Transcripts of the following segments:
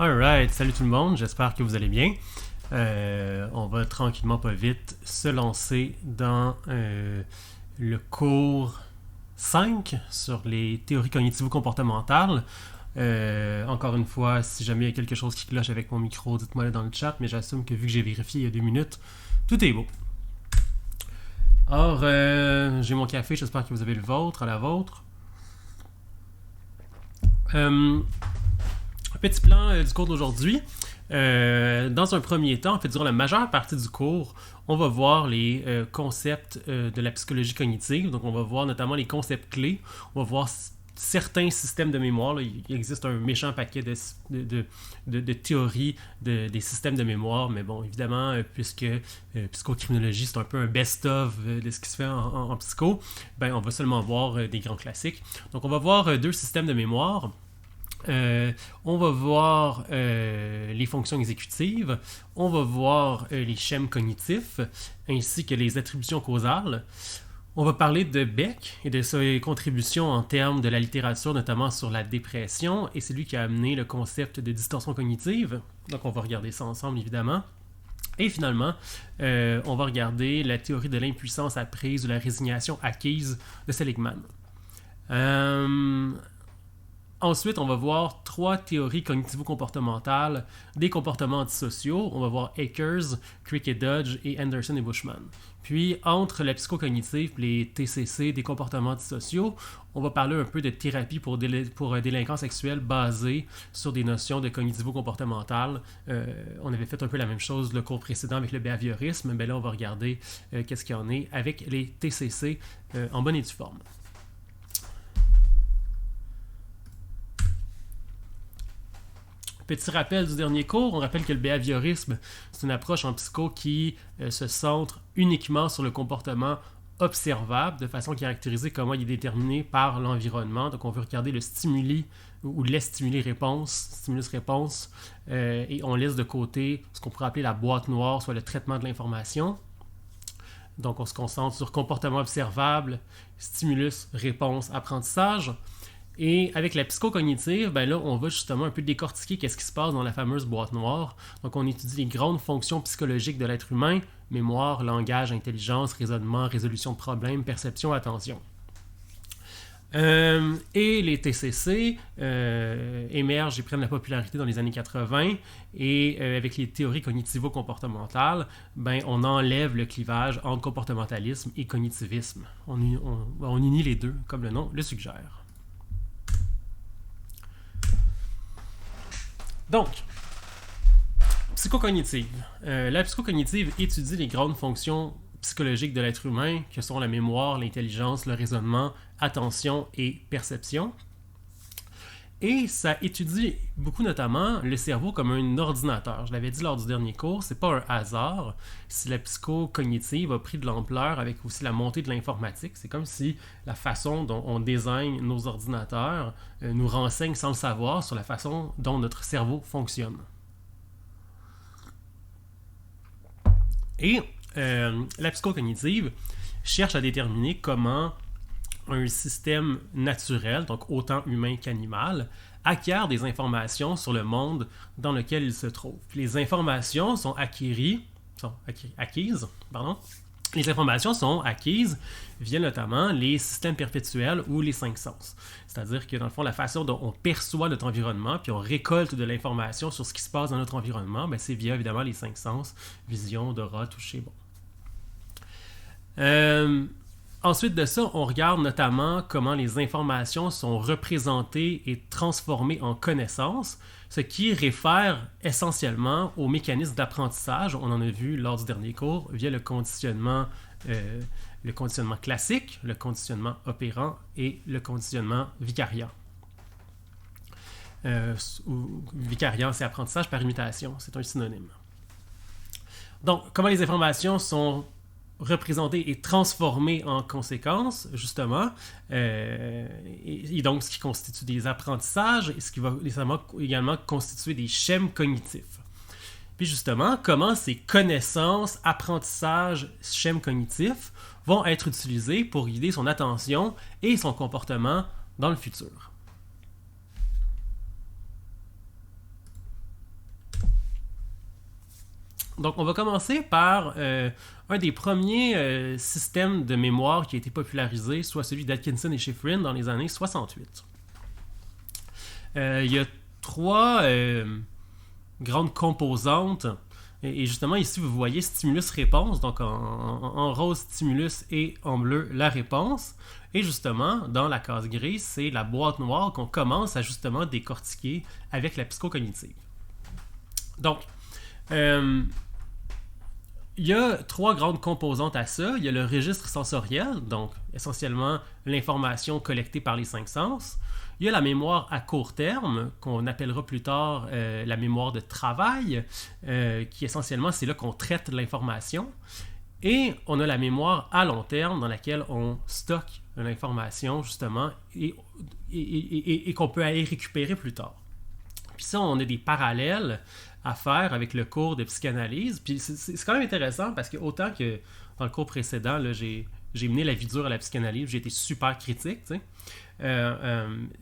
Alright, salut tout le monde, j'espère que vous allez bien. On va tranquillement pas vite se lancer dans le cours 5 sur les théories cognitivo-comportementales. Encore une fois, si jamais il y a quelque chose qui cloche avec mon micro, dites-moi dans le chat, mais j'assume que vu que j'ai vérifié il y a 2 minutes, tout est beau. Or, j'ai mon café, j'espère que vous avez le vôtre, à la vôtre. Petit plan du cours d'aujourd'hui. Dans un premier temps, en fait, durant la majeure partie du cours, on va voir les concepts de la psychologie cognitive. Donc, on va voir notamment les concepts clés. On va voir certains systèmes de mémoire. Là. Il existe un méchant paquet de théories des systèmes de mémoire. Mais bon, évidemment, puisque psychocriminologie, c'est un peu un best-of de ce qui se fait en psycho, ben, on va seulement voir des grands classiques. Donc, on va voir 2 systèmes de mémoire. On va voir les fonctions exécutives, on va voir les schèmes cognitifs, ainsi que les attributions causales. On va parler de Beck et de ses contributions en termes de la littérature, notamment sur la dépression, et c'est lui qui a amené le concept de distorsion cognitive. Donc on va regarder ça ensemble, évidemment. Et finalement, on va regarder la théorie de l'impuissance apprise ou la résignation acquise de Seligman. Ensuite, on va voir 3 théories cognitivo-comportementales des comportements antisociaux. On va voir Akers, Crick et Dodge et Anderson et Bushman. Puis, entre la psychocognitive et les TCC des comportements antisociaux, on va parler un peu de thérapie pour délinquants sexuels basée sur des notions de cognitivo-comportementales. On avait fait un peu la même chose le cours précédent avec le behaviorisme, mais là, on va regarder qu'est-ce qu'il y en est avec les TCC en bonne et due forme. Petit rappel du dernier cours, on rappelle que le behaviorisme, c'est une approche en psycho qui se centre uniquement sur le comportement observable, de façon à caractériser comment il est déterminé par l'environnement. Donc on veut regarder le stimuli ou les stimulus-réponse, et on laisse de côté ce qu'on pourrait appeler la boîte noire, soit le traitement de l'information. Donc on se concentre sur comportement observable, stimulus, réponse, apprentissage. Et avec la psychocognitive, ben là, on va justement un peu décortiquer qu'est-ce qui se passe dans la fameuse boîte noire. Donc, on étudie les grandes fonctions psychologiques de l'être humain, mémoire, langage, intelligence, raisonnement, résolution de problèmes, perception, attention. Et les TCC émergent et prennent la popularité dans les années 80, et avec les théories cognitivo-comportementales, ben, on enlève le clivage entre comportementalisme et cognitivisme. On unit les deux, comme le nom le suggère. Donc, psychocognitive. La psychocognitive étudie les grandes fonctions psychologiques de l'être humain, que sont la mémoire, l'intelligence, le raisonnement, attention et perception. Et ça étudie beaucoup notamment le cerveau comme un ordinateur. Je l'avais dit lors du dernier cours, c'est pas un hasard si la psychocognitive a pris de l'ampleur avec aussi la montée de l'informatique. C'est comme si la façon dont on désigne nos ordinateurs nous renseigne sans le savoir sur la façon dont notre cerveau fonctionne. Et la psychocognitive cherche à déterminer comment un système naturel, donc autant humain qu'animal, acquiert des informations sur le monde dans lequel il se trouve. Puis les informations sont acquises. Les informations sont acquises via notamment les systèmes perpétuels ou les 5 sens. C'est-à-dire que dans le fond, la façon dont on perçoit notre environnement, puis on récolte de l'information sur ce qui se passe dans notre environnement, ben c'est via évidemment les 5 sens, vision, odorat, toucher, bon. Ensuite de ça, on regarde notamment comment les informations sont représentées et transformées en connaissances, ce qui réfère essentiellement aux mécanismes d'apprentissage. On en a vu lors du dernier cours via le conditionnement classique, le conditionnement opérant et le conditionnement vicariant. Vicariant, c'est apprentissage par imitation, c'est un synonyme. Donc, comment les informations sont représentées et transformées en conséquence, justement, et donc ce qui constitue des apprentissages, et ce qui va également constituer des schèmes cognitifs. Puis justement, comment ces connaissances, apprentissages, schèmes cognitifs vont être utilisés pour guider son attention et son comportement dans le futur. Donc, on va commencer par un des premiers systèmes de mémoire qui a été popularisé, soit celui d'Atkinson et Shiffrin dans les années 68. Il y a trois grandes composantes. Et justement, ici, vous voyez stimulus-réponse, donc en rose, stimulus et en bleu, la réponse. Et justement, dans la case grise, c'est la boîte noire qu'on commence à justement décortiquer avec la psychocognitive. Donc, il y a trois grandes composantes à ça. Il y a le registre sensoriel, donc essentiellement l'information collectée par les cinq sens. Il y a la mémoire à court terme, qu'on appellera plus tard la mémoire de travail, qui essentiellement, c'est là qu'on traite l'information. Et on a la mémoire à long terme, dans laquelle on stocke l'information, justement, et qu'on peut aller récupérer plus tard. Puis ça, on a des parallèles à faire avec le cours de psychanalyse. Puis c'est quand même intéressant, parce que autant que dans le cours précédent, là, j'ai mené la vie dure à la psychanalyse, j'ai été super critique, tu sais.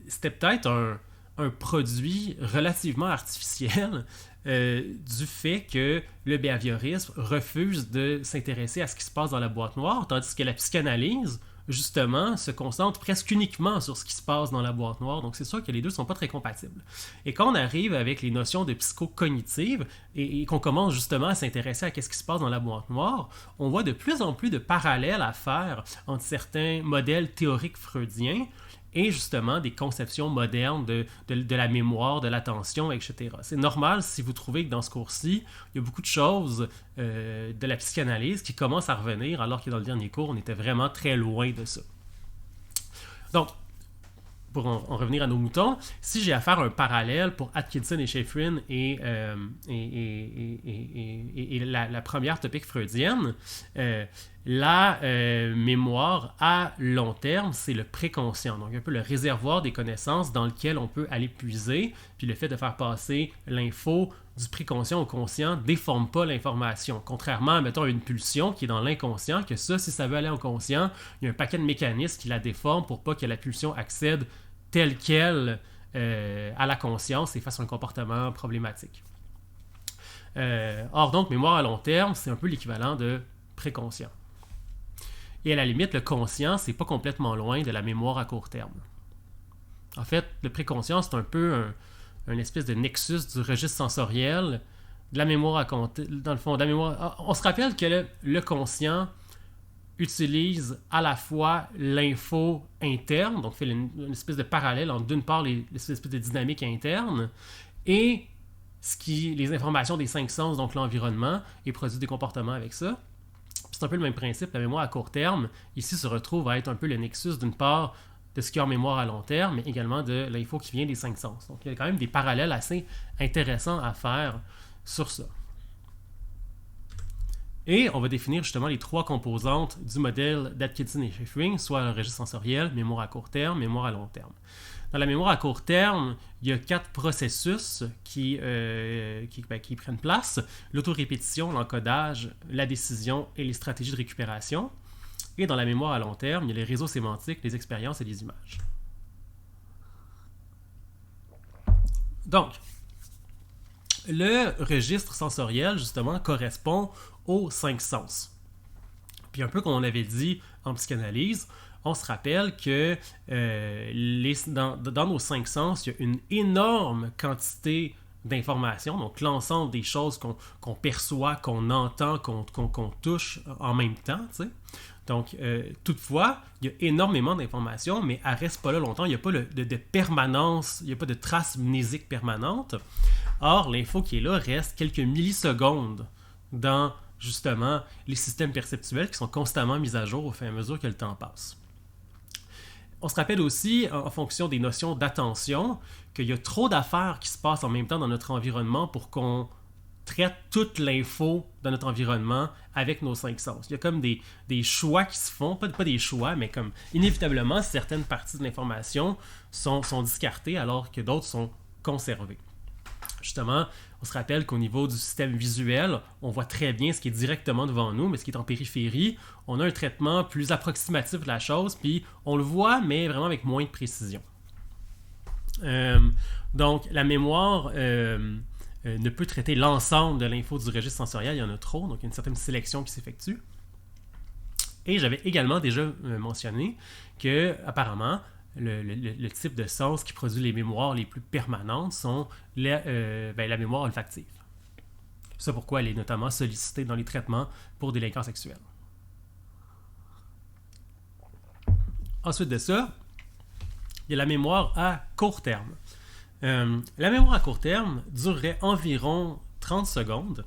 C'était peut-être un produit relativement artificiel du fait que le behaviorisme refuse de s'intéresser à ce qui se passe dans la boîte noire, tandis que la psychanalyse, justement, se concentre presque uniquement sur ce qui se passe dans la boîte noire. Donc c'est sûr que les deux ne sont pas très compatibles. Et quand on arrive avec les notions de psychocognitive et qu'on commence justement à s'intéresser à ce qui se passe dans la boîte noire, on voit de plus en plus de parallèles à faire entre certains modèles théoriques freudiens et justement des conceptions modernes de la mémoire, de l'attention, etc. C'est normal si vous trouvez que dans ce cours-ci, il y a beaucoup de choses de la psychanalyse qui commencent à revenir, alors que dans le dernier cours, on était vraiment très loin de ça. Donc, pour en revenir à nos moutons, si j'ai à faire un parallèle pour Atkinson et Shiffrin et la première topique freudienne, la mémoire à long terme, c'est le préconscient, donc un peu le réservoir des connaissances dans lequel on peut aller puiser, puis le fait de faire passer l'info du préconscient au conscient ne déforme pas l'information, contrairement, mettons, à une pulsion qui est dans l'inconscient, que ça, si ça veut aller au conscient, il y a un paquet de mécanismes qui la déforment pour pas que la pulsion accède telle qu'elle à la conscience et fasse un comportement problématique. Or, donc, mémoire à long terme, c'est un peu l'équivalent de préconscient. Et à la limite, le conscient, c'est pas complètement loin de la mémoire à court terme. En fait, le préconscient, c'est un peu un espèce de nexus du registre sensoriel, de la mémoire à compter, dans le fond, de la mémoire. On se rappelle que le conscient utilise à la fois l'info interne, donc fait une espèce de parallèle entre d'une part les espèces de dynamiques internes et les informations des cinq sens, donc l'environnement, et produit des comportements avec ça. C'est un peu le même principe, la mémoire à court terme, ici se retrouve à être un peu le nexus d'une part de ce qu'il y a en mémoire à long terme, mais également de l'info qui vient des cinq sens. Donc il y a quand même des parallèles assez intéressants à faire sur ça. Et on va définir justement les trois composantes du modèle d'Atkinson et Shiffrin, soit le registre sensoriel, mémoire à court terme, mémoire à long terme. Dans la mémoire à court terme, il y a 4 processus qui prennent place: l'autorépétition, l'encodage, la décision et les stratégies de récupération. Et dans la mémoire à long terme, il y a les réseaux sémantiques, les expériences et les images. Donc, le registre sensoriel, justement, correspond aux 5 sens. Puis un peu comme on avait dit en psychanalyse, on se rappelle que dans nos 5 sens, il y a une énorme quantité d'informations, donc l'ensemble des choses qu'on perçoit, qu'on entend, qu'on touche en même temps, tu sais. Donc, toutefois, il y a énormément d'informations, mais elle ne reste pas là longtemps. Il n'y a pas de permanence, il n'y a pas de trace mnésique permanente. Or, l'info qui est là reste quelques millisecondes dans, justement, les systèmes perceptuels qui sont constamment mis à jour au fur et à mesure que le temps passe. On se rappelle aussi, en fonction des notions d'attention, qu'il y a trop d'affaires qui se passent en même temps dans notre environnement pour qu'on traite toute l'info dans notre environnement avec nos 5 sens. Il y a comme des choix qui se font, pas des choix, mais comme inévitablement, certaines parties de l'information sont discartées alors que d'autres sont conservées. Justement, on se rappelle qu'au niveau du système visuel, on voit très bien ce qui est directement devant nous, mais ce qui est en périphérie, on a un traitement plus approximatif de la chose, puis on le voit, mais vraiment avec moins de précision. Donc, la mémoire ne peut traiter l'ensemble de l'info du registre sensoriel. Il y en a trop, donc il y a une certaine sélection qui s'effectue. Et j'avais également déjà mentionné que, apparemment, le type de sens qui produit les mémoires les plus permanentes sont la mémoire olfactive. C'est pourquoi elle est notamment sollicitée dans les traitements pour délinquants sexuels. Ensuite de ça, il y a la mémoire à court terme. La mémoire à court terme durerait environ 30 secondes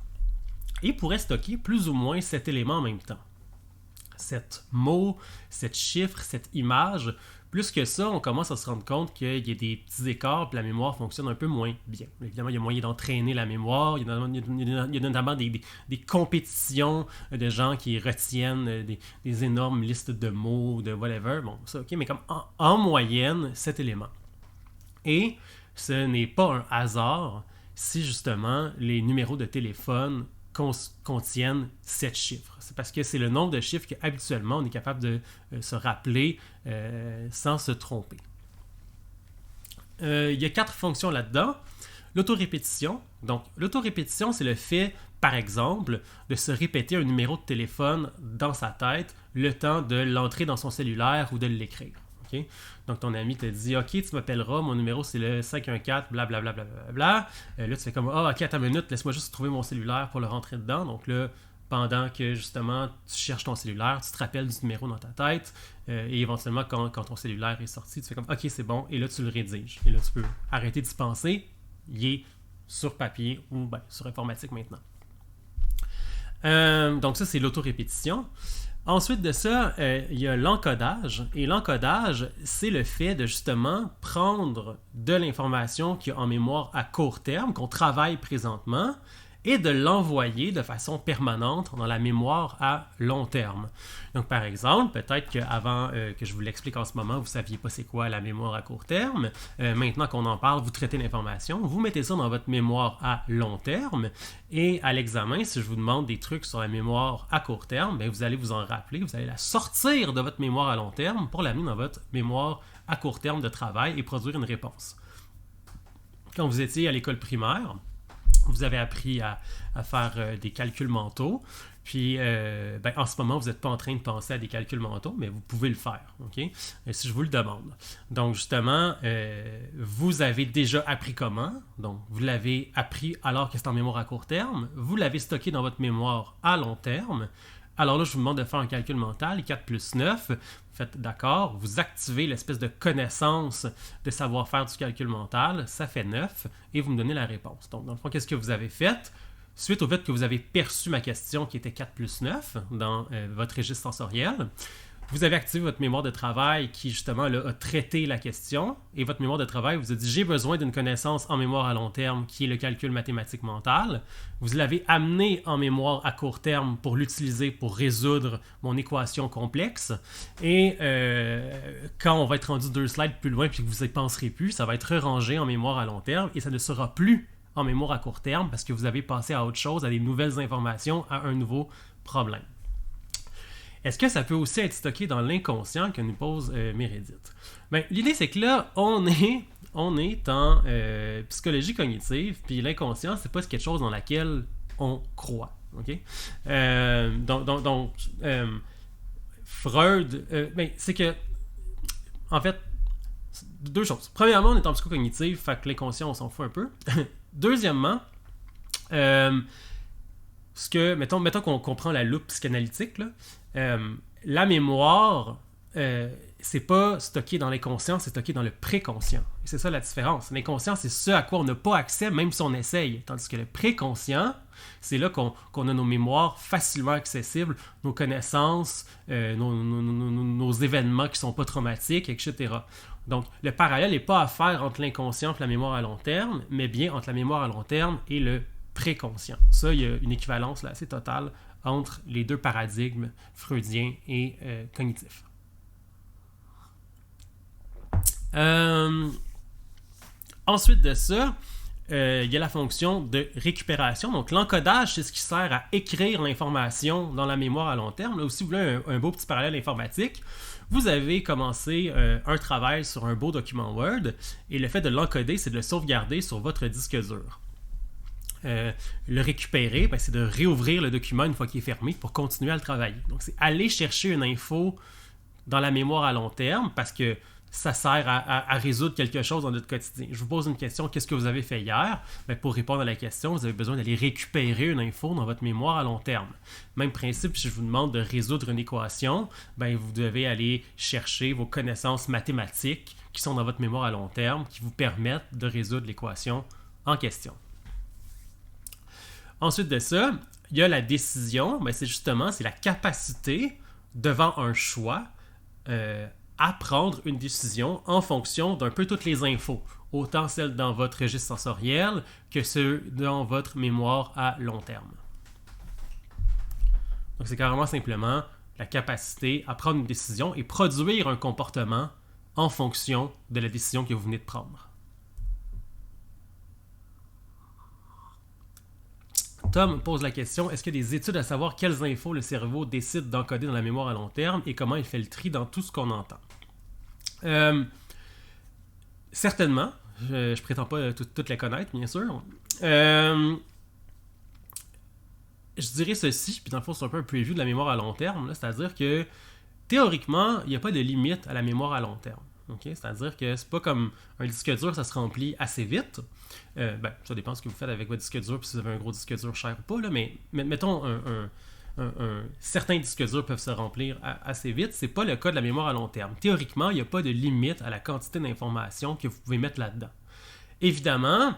et pourrait stocker plus ou moins 7 éléments en même temps. 7 mots, 7 chiffres, 7 images. Plus que ça, on commence à se rendre compte qu'il y a des petits écarts et la mémoire fonctionne un peu moins bien. Évidemment, il y a moyen d'entraîner la mémoire. Il y a notamment des compétitions de gens qui retiennent des énormes listes de mots, de whatever. Bon, ça, ok, mais comme en moyenne, 7 éléments. Et ce n'est pas un hasard si justement les numéros de téléphone contiennent 7 chiffres. C'est parce que c'est le nombre de chiffres qu'habituellement on est capable de se rappeler sans se tromper. Il y a 4 fonctions là-dedans. L'autorépétition. Donc, l'autorépétition, c'est le fait, par exemple, de se répéter un numéro de téléphone dans sa tête le temps de l'entrer dans son cellulaire ou de l'écrire. Okay? Donc, ton ami te dit « Ok, tu m'appelleras, mon numéro c'est le 514, blablabla. Là, tu fais comme « Ah, ok, attends une minute, laisse-moi juste trouver mon cellulaire pour le rentrer dedans. » Donc là, pendant que justement tu cherches ton cellulaire, tu te rappelles du numéro dans ta tête et éventuellement, quand ton cellulaire est sorti, tu fais comme « Ok, c'est bon. » Et là, tu le rédiges. Et là, tu peux arrêter d'y penser. Il est sur papier ou sur informatique maintenant. Donc ça, c'est l'autorépétition. Ensuite de ça, il y a l'encodage. Et l'encodage, c'est le fait de justement prendre de l'information qui est en mémoire à court terme, qu'on travaille présentement, et de l'envoyer de façon permanente dans la mémoire à long terme. Donc, par exemple, peut-être qu'avant que je vous l'explique en ce moment, vous ne saviez pas c'est quoi la mémoire à court terme. Maintenant qu'on en parle, vous traitez l'information, vous mettez ça dans votre mémoire à long terme, et à l'examen, si je vous demande des trucs sur la mémoire à court terme, bien, vous allez vous en rappeler, vous allez la sortir de votre mémoire à long terme pour l'amener dans votre mémoire à court terme de travail et produire une réponse. Quand vous étiez à l'école primaire, vous avez appris à faire des calculs mentaux. Puis, en ce moment, vous n'êtes pas en train de penser à des calculs mentaux, mais vous pouvez le faire, ok? Si je vous le demande. Donc, justement, vous avez déjà appris comment. Donc, vous l'avez appris alors que c'est en mémoire à court terme. Vous l'avez stocké dans votre mémoire à long terme. Alors là, je vous demande de faire un calcul mental, 4 plus 9. Vous faites d'accord, vous activez l'espèce de connaissance de savoir-faire du calcul mental, ça fait 9, et vous me donnez la réponse. Donc, dans le fond, qu'est-ce que vous avez fait? Suite au fait que vous avez perçu ma question qui était 4 plus 9 dans votre registre sensoriel, vous avez activé votre mémoire de travail qui, justement, là, a traité la question, et votre mémoire de travail vous a dit « J'ai besoin d'une connaissance en mémoire à long terme qui est le calcul mathématique mental. » Vous l'avez amené en mémoire à court terme pour l'utiliser pour résoudre mon équation complexe. Et quand on va être rendu 2 slides plus loin et que vous n'y penserez plus, ça va être rangé en mémoire à long terme et ça ne sera plus en mémoire à court terme parce que vous avez passé à autre chose, à des nouvelles informations, à un nouveau problème. Est-ce que ça peut aussi être stocké dans l'inconscient que nous pose Meredith? Bien, l'idée, c'est que là, on est en psychologie cognitive, puis l'inconscient, c'est pas quelque chose dans laquelle on croit. Okay? Donc, Freud, c'est que, en fait, 2 choses. Premièrement, on est en psychocognitive, fait que l'inconscient, on s'en fout un peu. Deuxièmement, mettons qu'on comprend la loupe psychanalytique, là, la mémoire, c'est pas stocké dans l'inconscient, c'est stocké dans le préconscient. Et c'est ça la différence. L'inconscient, c'est ce à quoi on n'a pas accès, même si on essaye. Tandis que le préconscient, c'est là qu'on a nos mémoires facilement accessibles, nos connaissances, nos événements qui sont pas traumatiques, etc. Donc, le parallèle n'est pas à faire entre l'inconscient et la mémoire à long terme, mais bien entre la mémoire à long terme et le préconscient. Ça, il y a une équivalence là, assez totale entre les 2 paradigmes freudiens et cognitifs. Ensuite de ça, il y a la fonction de récupération. Donc, l'encodage, c'est ce qui sert à écrire l'information dans la mémoire à long terme. Là aussi, vous voulez un beau petit parallèle informatique. Vous avez commencé un travail sur un beau document Word et le fait de l'encoder, c'est de le sauvegarder sur votre disque dur. Le récupérer, ben, c'est de réouvrir le document une fois qu'il est fermé pour continuer à le travailler. Donc, c'est aller chercher une info dans la mémoire à long terme parce que ça sert à résoudre quelque chose dans notre quotidien. Je vous pose une question, qu'est-ce que vous avez fait hier? Ben, pour répondre à la question, vous avez besoin d'aller récupérer une info dans votre mémoire à long terme. Même principe, si je vous demande de résoudre une équation, ben, vous devez aller chercher vos connaissances mathématiques qui sont dans votre mémoire à long terme, qui vous permettent de résoudre l'équation en question. Ensuite de ça, il y a la décision, ben, c'est la capacité devant un choix à prendre une décision en fonction d'un peu toutes les infos, autant celles dans votre registre sensoriel que ceux dans votre mémoire à long terme. Donc c'est carrément simplement la capacité à prendre une décision et produire un comportement en fonction de la décision que vous venez de prendre. Tom pose la question, est-ce qu'il y a des études à savoir quelles infos le cerveau décide d'encoder dans la mémoire à long terme et comment il fait le tri dans tout ce qu'on entend? Certainement. Je ne prétends pas toutes les connaître, bien sûr. Je dirais ceci, puis dans le fond, c'est un peu un preview de la mémoire à long terme, là, c'est-à-dire que théoriquement, il n'y a pas de limite à la mémoire à long terme. Okay? C'est-à-dire que c'est pas comme un disque dur, ça se remplit assez vite. Ça dépend de ce que vous faites avec votre disque dur, puis si vous avez un gros disque dur cher ou pas, là, mais mettons certains disques durs peuvent se remplir assez vite. C'est pas le cas de la mémoire à long terme. Théoriquement, il n'y a pas de limite à la quantité d'informations que vous pouvez mettre là-dedans. Évidemment,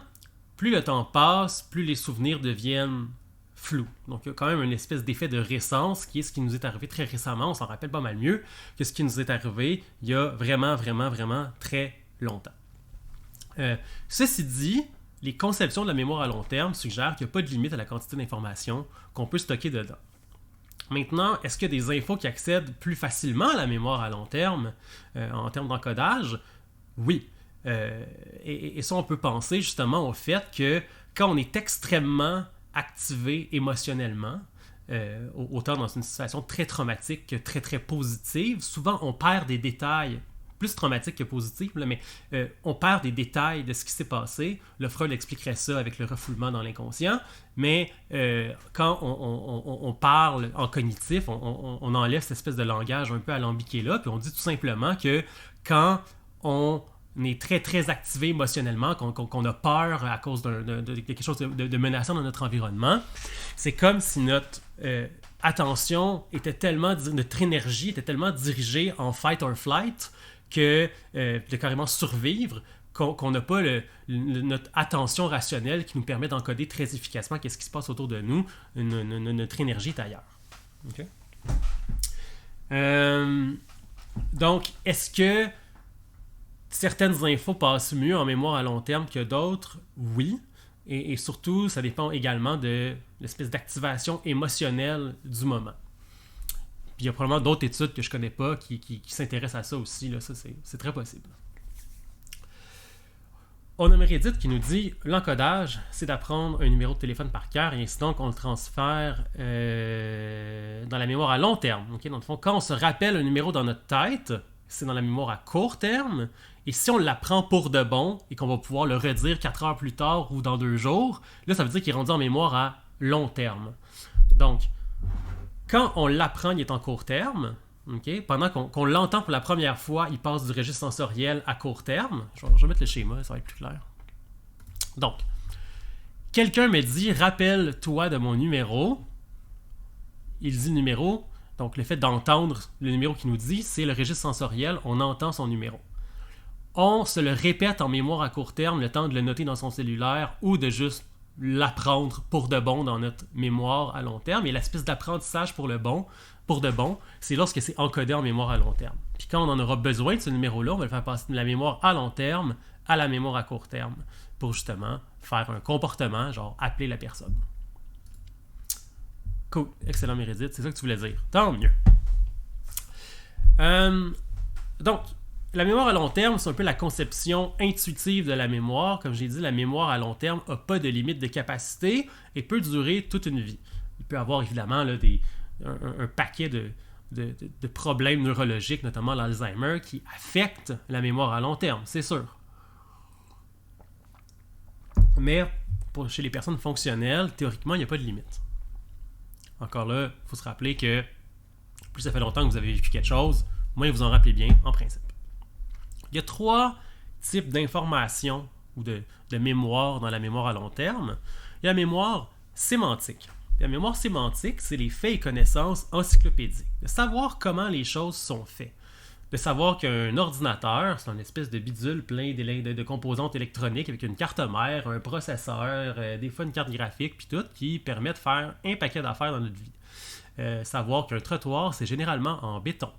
plus le temps passe, plus les souvenirs deviennent flous. Donc, il y a quand même une espèce d'effet de récence qui est ce qui nous est arrivé très récemment. On s'en rappelle pas mal mieux que ce qui nous est arrivé il y a vraiment très longtemps. Ceci dit, les conceptions de la mémoire à long terme suggèrent qu'il n'y a pas de limite à la quantité d'informations qu'on peut stocker dedans. Maintenant, est-ce qu'il y a des infos qui accèdent plus facilement à la mémoire à long terme en termes d'encodage? Oui. Et ça, on peut penser justement au fait que quand on est extrêmement activé émotionnellement, autant dans une situation très traumatique que très positive, souvent on perd des détails, plus traumatiques que positifs, mais on perd des détails de ce qui s'est passé. Le Freud expliquerait ça avec le refoulement dans l'inconscient, mais quand on parle en cognitif, on enlève cette espèce de langage un peu alambiqué là, puis on dit tout simplement que quand on est très activé émotionnellement, qu'on a peur à cause de quelque chose de menaçant dans notre environnement, c'est comme si notre attention était tellement, notre énergie était tellement dirigée en fight or flight que de carrément survivre, qu'on n'a pas notre attention rationnelle qui nous permet d'encoder très efficacement qu'est-ce qui se passe autour de nous, notre énergie est ailleurs. Okay? Donc, est-ce que certaines infos passent mieux en mémoire à long terme que d'autres? Oui. Et surtout, ça dépend également de l'espèce d'activation émotionnelle du moment. Puis il y a probablement d'autres études que je ne connais pas qui s'intéressent à ça aussi. Là. Ça, c'est très possible. On a Meredith qui nous dit « L'encodage, c'est d'apprendre un numéro de téléphone par cœur et ainsi donc on le transfère dans la mémoire à long terme. Okay? Dans le fond, quand on se rappelle un numéro dans notre tête, c'est dans la mémoire à court terme. Et si on l'apprend pour de bon et qu'on va pouvoir le redire 4 heures plus tard ou dans 2 jours, là, ça veut dire qu'il est rendu en mémoire à long terme. Donc, quand on l'apprend, il est en court terme. Okay? Pendant qu'on l'entend pour la première fois, il passe du registre sensoriel à court terme. Je vais mettre le schéma, ça va être plus clair. Donc, quelqu'un me dit « Rappelle-toi de mon numéro ». Il dit numéro. Donc, le fait d'entendre le numéro qu'il nous dit, c'est le registre sensoriel. On entend son numéro. On se le répète en mémoire à court terme, le temps de le noter dans son cellulaire ou de juste l'apprendre pour de bon dans notre mémoire à long terme. Et l'espèce d'apprentissage pour de bon, c'est lorsque c'est encodé en mémoire à long terme. Puis quand on en aura besoin de ce numéro-là, on va le faire passer de la mémoire à long terme à la mémoire à court terme pour justement faire un comportement, genre appeler la personne. Cool, excellent Meredith, c'est ça que tu voulais dire. Tant mieux. Donc, la mémoire à long terme, c'est un peu la conception intuitive de la mémoire. Comme j'ai dit, la mémoire à long terme n'a pas de limite de capacité et peut durer toute une vie. Il peut y avoir évidemment là, un paquet de problèmes neurologiques, notamment l'Alzheimer, qui affectent la mémoire à long terme, c'est sûr. Mais chez les personnes fonctionnelles, théoriquement, il n'y a pas de limite. Encore là, il faut se rappeler que plus ça fait longtemps que vous avez vécu quelque chose, moins vous en rappelez bien, en principe. Il y a 3 types d'informations ou de mémoire dans la mémoire à long terme. Il y a la mémoire sémantique. La mémoire sémantique, c'est les faits et connaissances encyclopédiques. De savoir comment les choses sont faites. De savoir qu'un ordinateur, c'est une espèce de bidule plein de composantes électroniques avec une carte mère, un processeur, des fois une carte graphique, puis tout, qui permet de faire un paquet d'affaires dans notre vie. Savoir qu'un trottoir, c'est généralement en béton.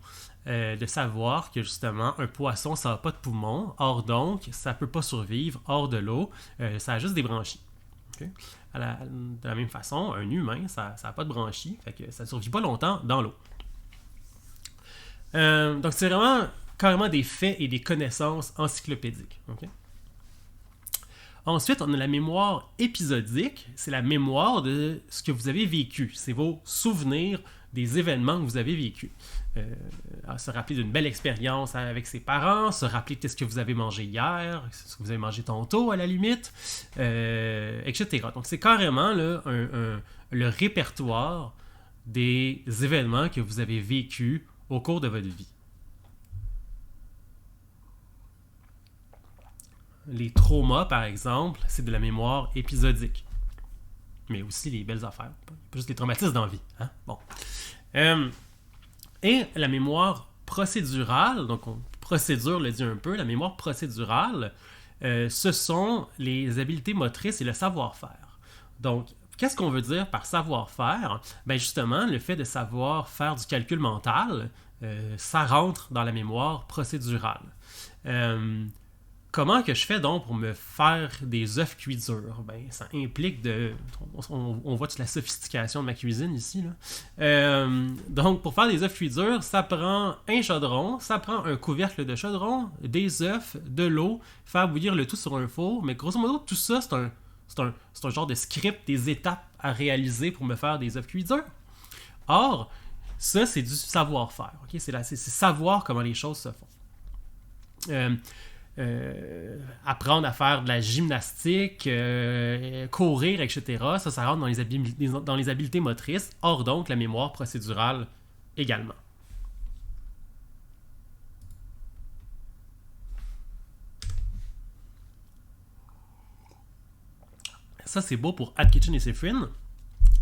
De savoir que justement, un poisson, ça n'a pas de poumon, or donc, ça ne peut pas survivre hors de l'eau, ça a juste des branchies. Okay? De la même façon, un humain, ça n'a pas de branchies, fait que ça ne survit pas longtemps dans l'eau. Donc, c'est vraiment carrément des faits et des connaissances encyclopédiques. Okay? Ensuite, on a la mémoire épisodique. C'est la mémoire de ce que vous avez vécu. C'est vos souvenirs des événements que vous avez vécus. Se rappeler d'une belle expérience avec ses parents, se rappeler qu'est-ce que vous avez mangé hier, ce que vous avez mangé tantôt à la limite, etc. Donc, c'est carrément là, le répertoire des événements que vous avez vécus au cours de votre vie. Les traumas, par exemple, c'est de la mémoire épisodique. Mais aussi les belles affaires. Pas juste les traumatismes dans la vie. Hein? Bon. Et la mémoire procédurale, donc procédure le dit un peu, la mémoire procédurale, ce sont les habiletés motrices et le savoir-faire. Donc, qu'est-ce qu'on veut dire par savoir-faire? Ben justement, le fait de savoir faire du calcul mental, ça rentre dans la mémoire procédurale. Comment que je fais donc pour me faire des œufs cuits durs? Ben, ça implique on voit toute la sophistication de ma cuisine ici. Là. Donc, pour faire des œufs cuits durs, ça prend un chaudron, ça prend un couvercle de chaudron, des œufs, de l'eau, faire bouillir le tout sur un four. Mais grosso modo, tout ça, c'est un genre de script, des étapes à réaliser pour me faire des œufs cuits durs. Or, ça, c'est du savoir-faire. Okay? C'est savoir comment les choses se font. Apprendre à faire de la gymnastique, courir, etc. Ça rentre dans les habiletés motrices. Or donc, la mémoire procédurale également. Ça, c'est beau pour Atkinson et Shiffrin.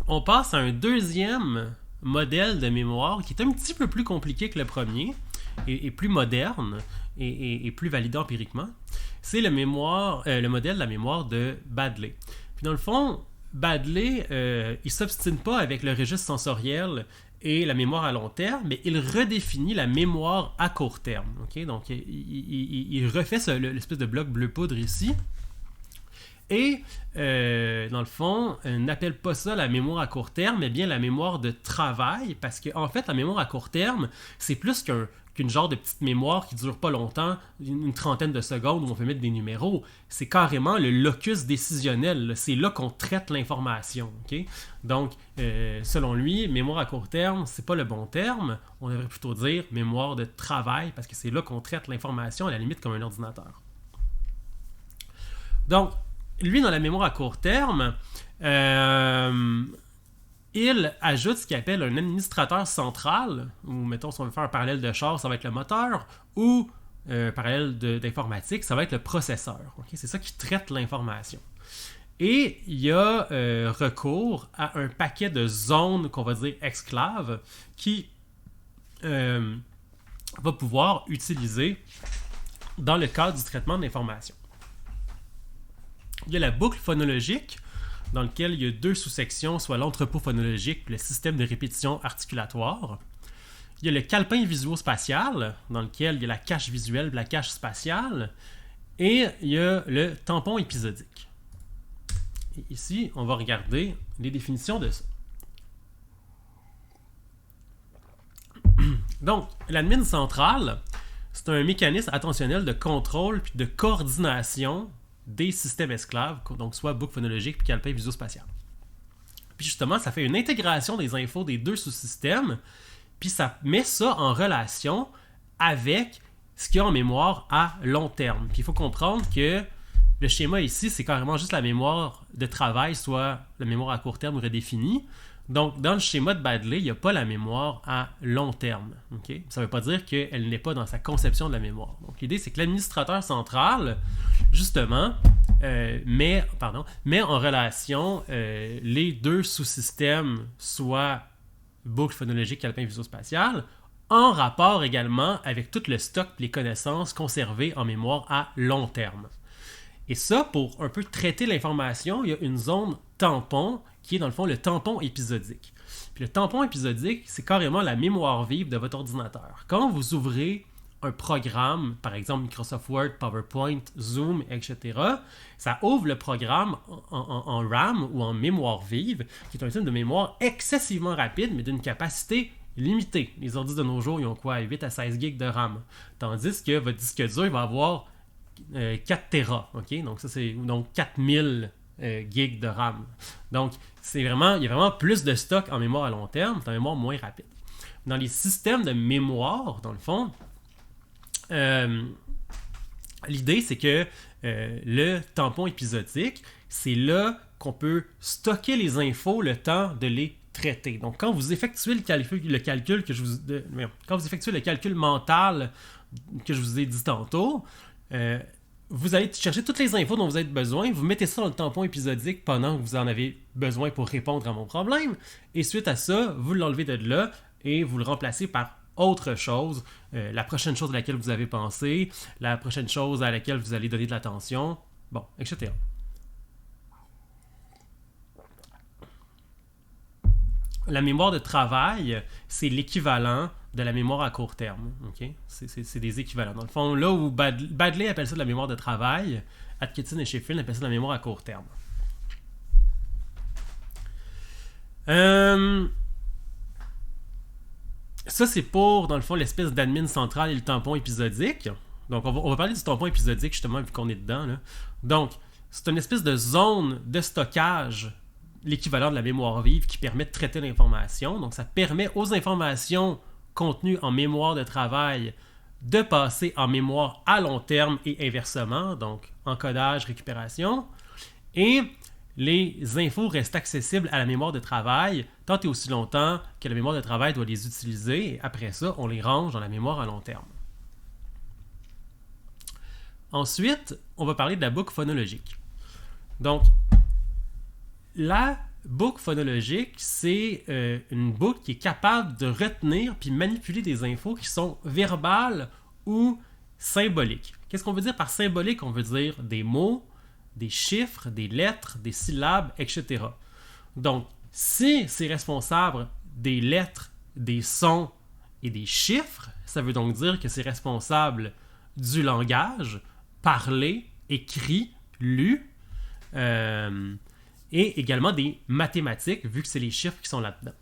On passe à un deuxième modèle de mémoire qui est un petit peu plus compliqué que le premier et plus moderne et plus validé empiriquement. C'est le modèle de la mémoire de Baddeley. Puis dans le fond, Baddeley, il ne s'obstine pas avec le registre sensoriel et la mémoire à long terme, mais il redéfinit la mémoire à court terme. Okay? Donc, il refait l'espèce de bloc bleu poudre ici. Et, dans le fond, n'appelle pas ça la mémoire à court terme, mais bien la mémoire de travail, parce qu'en fait, la mémoire à court terme, c'est plus qu'une genre de petite mémoire qui dure pas longtemps, une trentaine de secondes où on peut mettre des numéros. C'est carrément le locus décisionnel. Là. C'est là qu'on traite l'information. Okay? Donc, selon lui, mémoire à court terme, c'est pas le bon terme. On devrait plutôt dire mémoire de travail, parce que c'est là qu'on traite l'information à la limite comme un ordinateur. Donc, lui, dans la mémoire à court terme, il ajoute ce qu'il appelle un administrateur central, ou mettons, si on veut faire un parallèle de char, ça va être le moteur, ou un parallèle d'informatique, ça va être le processeur. Okay? C'est ça qui traite l'information. Et il y a recours à un paquet de zones qu'on va dire exclaves qui va pouvoir utiliser dans le cadre du traitement de l'information. Il y a la boucle phonologique, dans laquelle il y a 2 sous-sections, soit l'entrepôt phonologique et le système de répétition articulatoire. Il y a le calepin visuospatial, dans lequel il y a la cache visuelle et la cache spatiale. Et il y a le tampon épisodique. Et ici, on va regarder les définitions de ça. Donc, l'admin central, c'est un mécanisme attentionnel de contrôle puis de coordination des systèmes esclaves, donc soit boucle phonologique puis calepin visuospatial. Puis justement, ça fait une intégration des infos des 2 sous-systèmes, puis ça met ça en relation avec ce qu'il y a en mémoire à long terme. Puis il faut comprendre que le schéma ici, c'est carrément juste la mémoire de travail soit la mémoire à court terme redéfinie. Donc, dans le schéma de Baddeley, il n'y a pas la mémoire à long terme. Okay? Ça ne veut pas dire qu'elle n'est pas dans sa conception de la mémoire. Donc, l'idée, c'est que l'administrateur central, justement, met en relation les deux sous-systèmes, soit boucle phonologique calepin visuospatial, en rapport également avec tout le stock et les connaissances conservées en mémoire à long terme. Et ça, pour un peu traiter l'information, il y a une zone tampon qui est dans le fond le tampon épisodique. Puis le tampon épisodique, c'est carrément la mémoire vive de votre ordinateur. Quand vous ouvrez un programme, par exemple Microsoft Word, PowerPoint, Zoom, etc., ça ouvre le programme en RAM ou en mémoire vive, qui est un type de mémoire excessivement rapide, mais d'une capacité limitée. Les ordi de nos jours, ils ont quoi? 8 à 16 gigs de RAM. Tandis que votre disque dur va avoir 4 Tera. Okay? Donc, ça, c'est donc 4000 gigs de RAM. Donc, il y a vraiment plus de stock en mémoire à long terme, c'est en mémoire moins rapide. Dans les systèmes de mémoire, dans le fond, l'idée, c'est que le tampon épisodique, c'est là qu'on peut stocker les infos le temps de les traiter. Donc, quand vous effectuez quand vous effectuez le calcul mental que je vous ai dit tantôt, vous allez chercher toutes les infos dont vous avez besoin, vous mettez ça dans le tampon épisodique pendant que vous en avez besoin pour répondre à mon problème, et suite à ça, vous l'enlevez de là et vous le remplacez par autre chose, la prochaine chose à laquelle vous avez pensé, la prochaine chose à laquelle vous allez donner de l'attention, bon, etc. La mémoire de travail, c'est l'équivalent de la mémoire à court terme. Okay? C'est des équivalents. Dans le fond, là où Baddeley appelle ça de la mémoire de travail, Atkinson et Sheffield appellent ça de la mémoire à court terme. Ça, c'est pour, dans le fond, l'espèce d'admin central et le tampon épisodique. Donc, on va parler du tampon épisodique, justement, vu qu'on est dedans. Là. Donc, c'est une espèce de zone de stockage, l'équivalent de la mémoire vive, qui permet de traiter l'information. Donc, ça permet aux informations contenues en mémoire de travail de passer en mémoire à long terme et inversement, donc encodage, récupération. Et les infos restent accessibles à la mémoire de travail tant et aussi longtemps que la mémoire de travail doit les utiliser. Et après ça, on les range dans la mémoire à long terme. Ensuite, on va parler de la boucle phonologique. Donc, la boucle phonologique, c'est une boucle qui est capable de retenir puis manipuler des infos qui sont verbales ou symboliques. Qu'est-ce qu'on veut dire par symbolique? On veut dire des mots, des chiffres, des lettres, des syllabes, etc. Donc, si c'est responsable des lettres, des sons et des chiffres, ça veut donc dire que c'est responsable du langage, parlé, écrit, lu, et également des mathématiques, vu que c'est les chiffres qui sont là-dedans.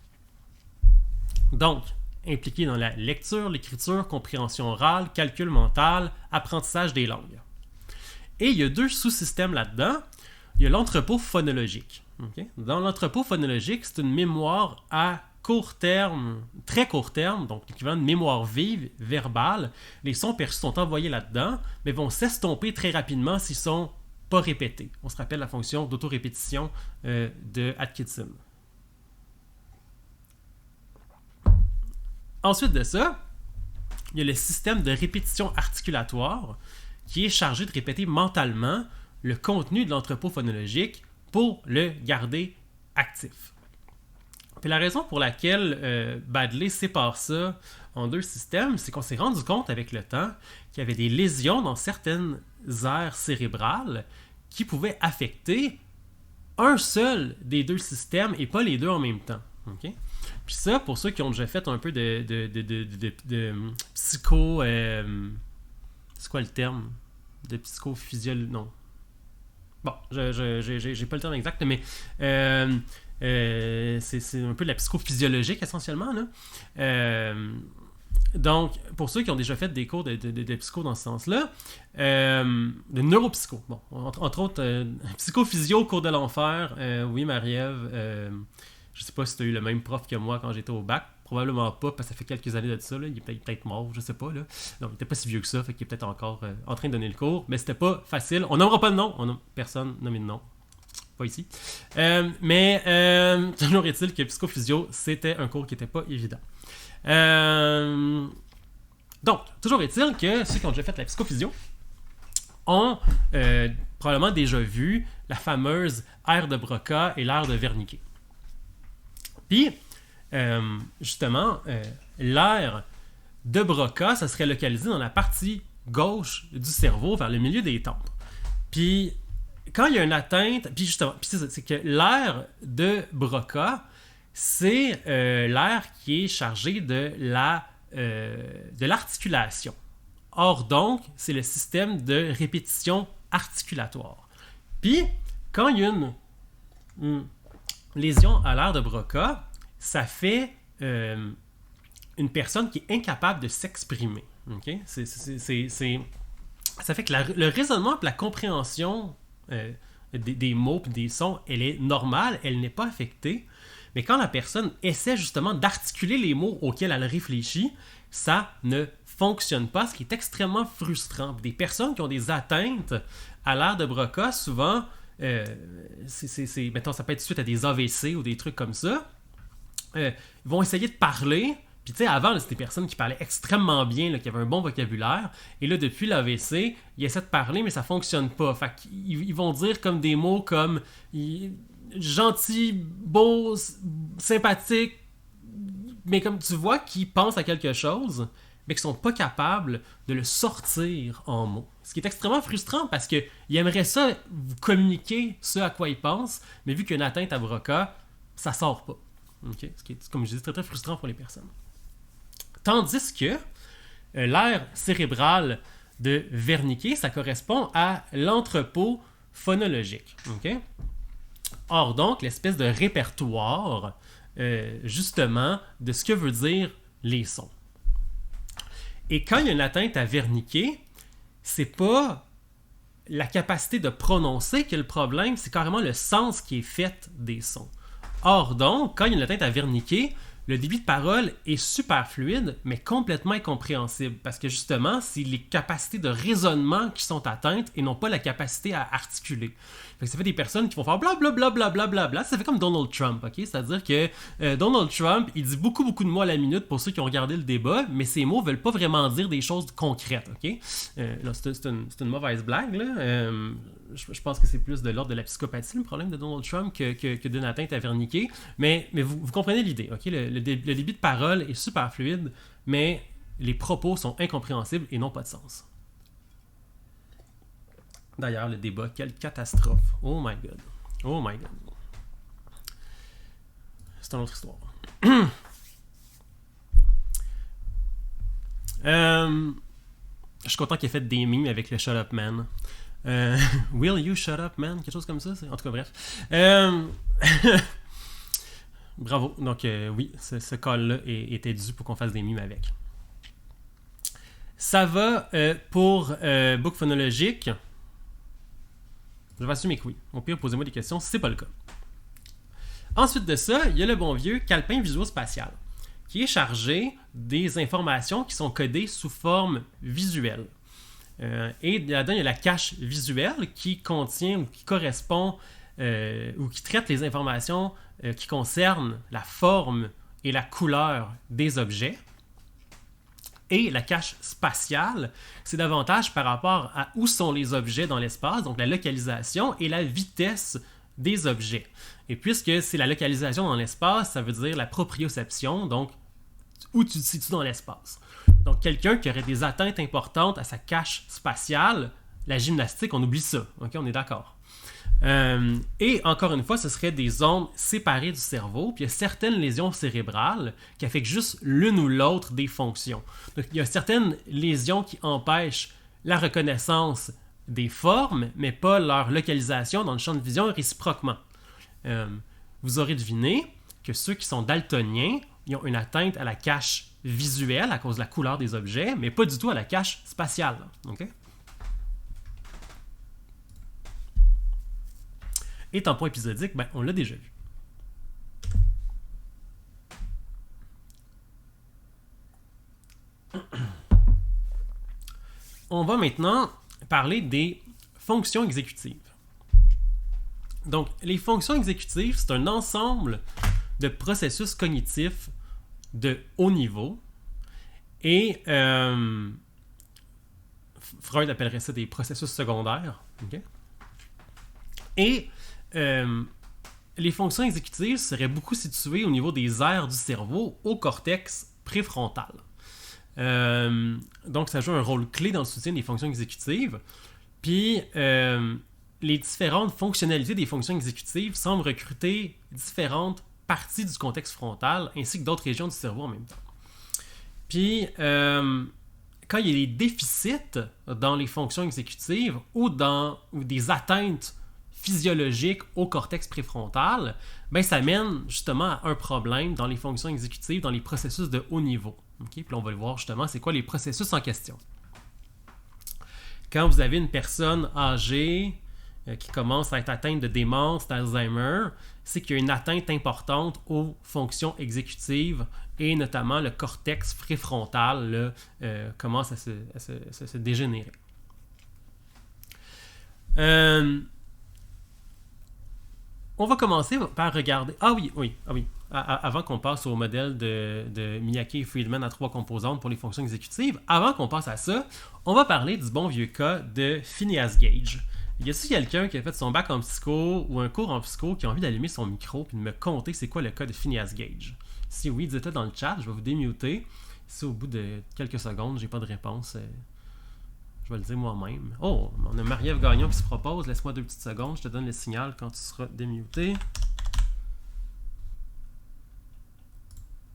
Donc, impliqué dans la lecture, l'écriture, compréhension orale, calcul mental, apprentissage des langues. Et il y a deux sous-systèmes là-dedans. Il y a l'entrepôt phonologique. Okay? Dans l'entrepôt phonologique, c'est une mémoire à court terme, très court terme, donc l'équivalent de mémoire vive, verbale. Les sons perçus sont envoyés là-dedans, mais vont s'estomper très rapidement s'ils sont pas répétés. On se rappelle la fonction d'autorépétition de Atkinson. Ensuite de ça, il y a le système de répétition articulatoire qui est chargé de répéter mentalement le contenu de l'entrepôt phonologique pour le garder actif. Puis la raison pour laquelle Baddeley sépare ça en deux systèmes, c'est qu'on s'est rendu compte avec le temps qu'il y avait des lésions dans certaines aires cérébrales qui pouvaient affecter un seul des deux systèmes et pas les deux en même temps. Okay? Puis ça, pour ceux qui ont déjà fait un peu de psycho... c'est quoi le terme? De psychophysiologie... Non. Bon, j'ai pas le terme exact, mais c'est un peu de la psychophysiologique essentiellement. Là. Donc, pour ceux qui ont déjà fait des cours de psycho dans ce sens-là, de neuropsycho, bon, entre autres, psychophysio, cours de l'enfer, oui, Marie-Ève, je sais pas si tu as eu le même prof que moi quand j'étais au bac, probablement pas, parce que ça fait quelques années de ça, là. Il est peut-être mort, je sais pas, là. Donc, il était pas si vieux que ça, fait qu'il est peut-être encore en train de donner le cours, mais c'était pas facile. On nommera pas de nom, personne nommé de nom. pas ici. Mais toujours est-il que psychophysio, c'était un cours qui n'était pas évident. Donc, toujours est-il que ceux qui ont déjà fait la psychophysio ont probablement déjà vu la fameuse aire de Broca et l'aire de Wernicke. Puis, justement, l'aire de Broca, ça serait localisé dans la partie gauche du cerveau, vers le milieu des tempes. Puis, quand il y a une atteinte, puis justement, c'est que l'aire de Broca, c'est l'aire qui est chargée de l'articulation. Or donc, c'est le système de répétition articulatoire. Puis, quand il y a une lésion à l'aire de Broca, ça fait une personne qui est incapable de s'exprimer. Okay? Ça fait que le raisonnement et la compréhension des mots et des sons, elle est normale, elle n'est pas affectée. Mais quand la personne essaie justement d'articuler les mots auxquels elle réfléchit, ça ne fonctionne pas, ce qui est extrêmement frustrant. Des personnes qui ont des atteintes à l'aire de Broca, souvent, mettons, ça peut être suite à des AVC ou des trucs comme ça, ils vont essayer de parler. Puis tu sais, avant, c'était des personnes qui parlaient extrêmement bien, là, qui avaient un bon vocabulaire. Et là, depuis l'AVC, ils essaient de parler, mais ça fonctionne pas. Fait qu'ils vont dire comme des mots comme gentil, beau, sympathique, mais comme tu vois, qu'ils pensent à quelque chose, mais qui sont pas capables de le sortir en mots. Ce qui est extrêmement frustrant parce qu'ils aimeraient ça, vous communiquer ce à quoi ils pensent, mais vu qu'il y a une atteinte à Broca, ça sort pas. Okay? Ce qui est, comme je dis, très très frustrant pour les personnes. Tandis que l'aire cérébrale de Wernicke, ça correspond à l'entrepôt phonologique. Okay? Or donc, l'espèce de répertoire, justement, de ce que veut dire les sons. Et quand il y a une atteinte à Wernicke, c'est pas la capacité de prononcer qui est le problème, c'est carrément le sens qui est fait des sons. Or donc, quand il y a une atteinte à Wernicke, le débit de parole est super fluide, mais complètement incompréhensible. Parce que justement, c'est les capacités de raisonnement qui sont atteintes et non pas la capacité à articuler. Fait que ça fait des personnes qui vont faire blablabla, blablabla. Ça fait comme Donald Trump, ok? C'est-à-dire que Donald Trump, il dit beaucoup de mots à la minute pour ceux qui ont regardé le débat, mais ces mots veulent pas vraiment dire des choses concrètes, ok? Là, c'est une mauvaise blague, là. Je pense que c'est plus de l'ordre de la psychopathie, le problème de Donald Trump, que d'une atteinte à Wernicke. Mais vous comprenez l'idée, ok? Le débit de parole est super fluide, mais les propos sont incompréhensibles et n'ont pas de sens. D'ailleurs, le débat, quelle catastrophe. Oh my God. Oh my God. C'est une autre histoire. Je suis content qu'il ait fait des mimes avec le Shut Up Man. Will you shut up, man? Quelque chose comme ça. En tout cas, bref. Bravo. Donc, oui, ce call-là était dû pour qu'on fasse des mimes avec. Ça va pour book phonologique. Je vais assumer que oui. Au pire, posez-moi des questions si c'est pas le cas. Ensuite de ça, il y a le bon vieux calepin visuospatial, qui est chargé des informations qui sont codées sous forme visuelle. Et là-dedans, il y a la cache visuelle qui contient ou qui correspond ou qui traite les informations qui concernent la forme et la couleur des objets. Et la cache spatiale, c'est davantage par rapport à où sont les objets dans l'espace, donc la localisation et la vitesse des objets. Et puisque c'est la localisation dans l'espace, ça veut dire la proprioception, donc où tu te situes dans l'espace. Donc quelqu'un qui aurait des atteintes importantes à sa cache spatiale, la gymnastique, on oublie ça. Ok, on est d'accord. Et encore une fois, ce serait des zones séparées du cerveau, puis il y a certaines lésions cérébrales qui affectent juste l'une ou l'autre des fonctions. Donc il y a certaines lésions qui empêchent la reconnaissance des formes, mais pas leur localisation dans le champ de vision réciproquement. Vous aurez deviné que ceux qui sont daltoniens, ils ont une atteinte à la cache visuelle à cause de la couleur des objets, mais pas du tout à la cache spatiale. Okay? Et tampon épisodique, ben, on l'a déjà vu. On va maintenant parler des fonctions exécutives. Donc, les fonctions exécutives, c'est un ensemble de processus cognitifs de haut niveau. Et Freud appellerait ça des processus secondaires. Okay? Et les fonctions exécutives seraient beaucoup situées au niveau des aires du cerveau, au cortex préfrontal. Donc, ça joue un rôle clé dans le soutien des fonctions exécutives. Puis, les différentes fonctionnalités des fonctions exécutives semblent recruter différentes parties du cortex frontal ainsi que d'autres régions du cerveau en même temps. Puis, quand il y a des déficits dans les fonctions exécutives ou des atteintes physiologiques au cortex préfrontal, ben ça mène justement à un problème dans les fonctions exécutives, dans les processus de haut niveau. Okay? Puis là, on va le voir justement, c'est quoi les processus en question. Quand vous avez une personne âgée qui commence à être atteinte de démence, d'Alzheimer, c'est qu'il y a une atteinte importante aux fonctions exécutives et notamment le cortex préfrontal là, commence à se dégénérer. On va commencer par regarder... Ah oui. Avant qu'on passe au modèle de Miyake et Friedman à 3 composantes pour les fonctions exécutives, avant qu'on passe à ça, on va parler du bon vieux cas de Phineas Gage. Y a-t-il quelqu'un qui a fait son bac en psycho ou un cours en psycho qui a envie d'allumer son micro et de me conter c'est quoi le cas de Phineas Gage? Si oui, dites-le dans le chat, je vais vous démuter. Si au bout de quelques secondes, j'ai pas de réponse, je vais le dire moi-même. Oh, on a Marie-Ève Gagnon qui se propose. Laisse-moi 2 petites secondes, je te donne le signal quand tu seras démuté.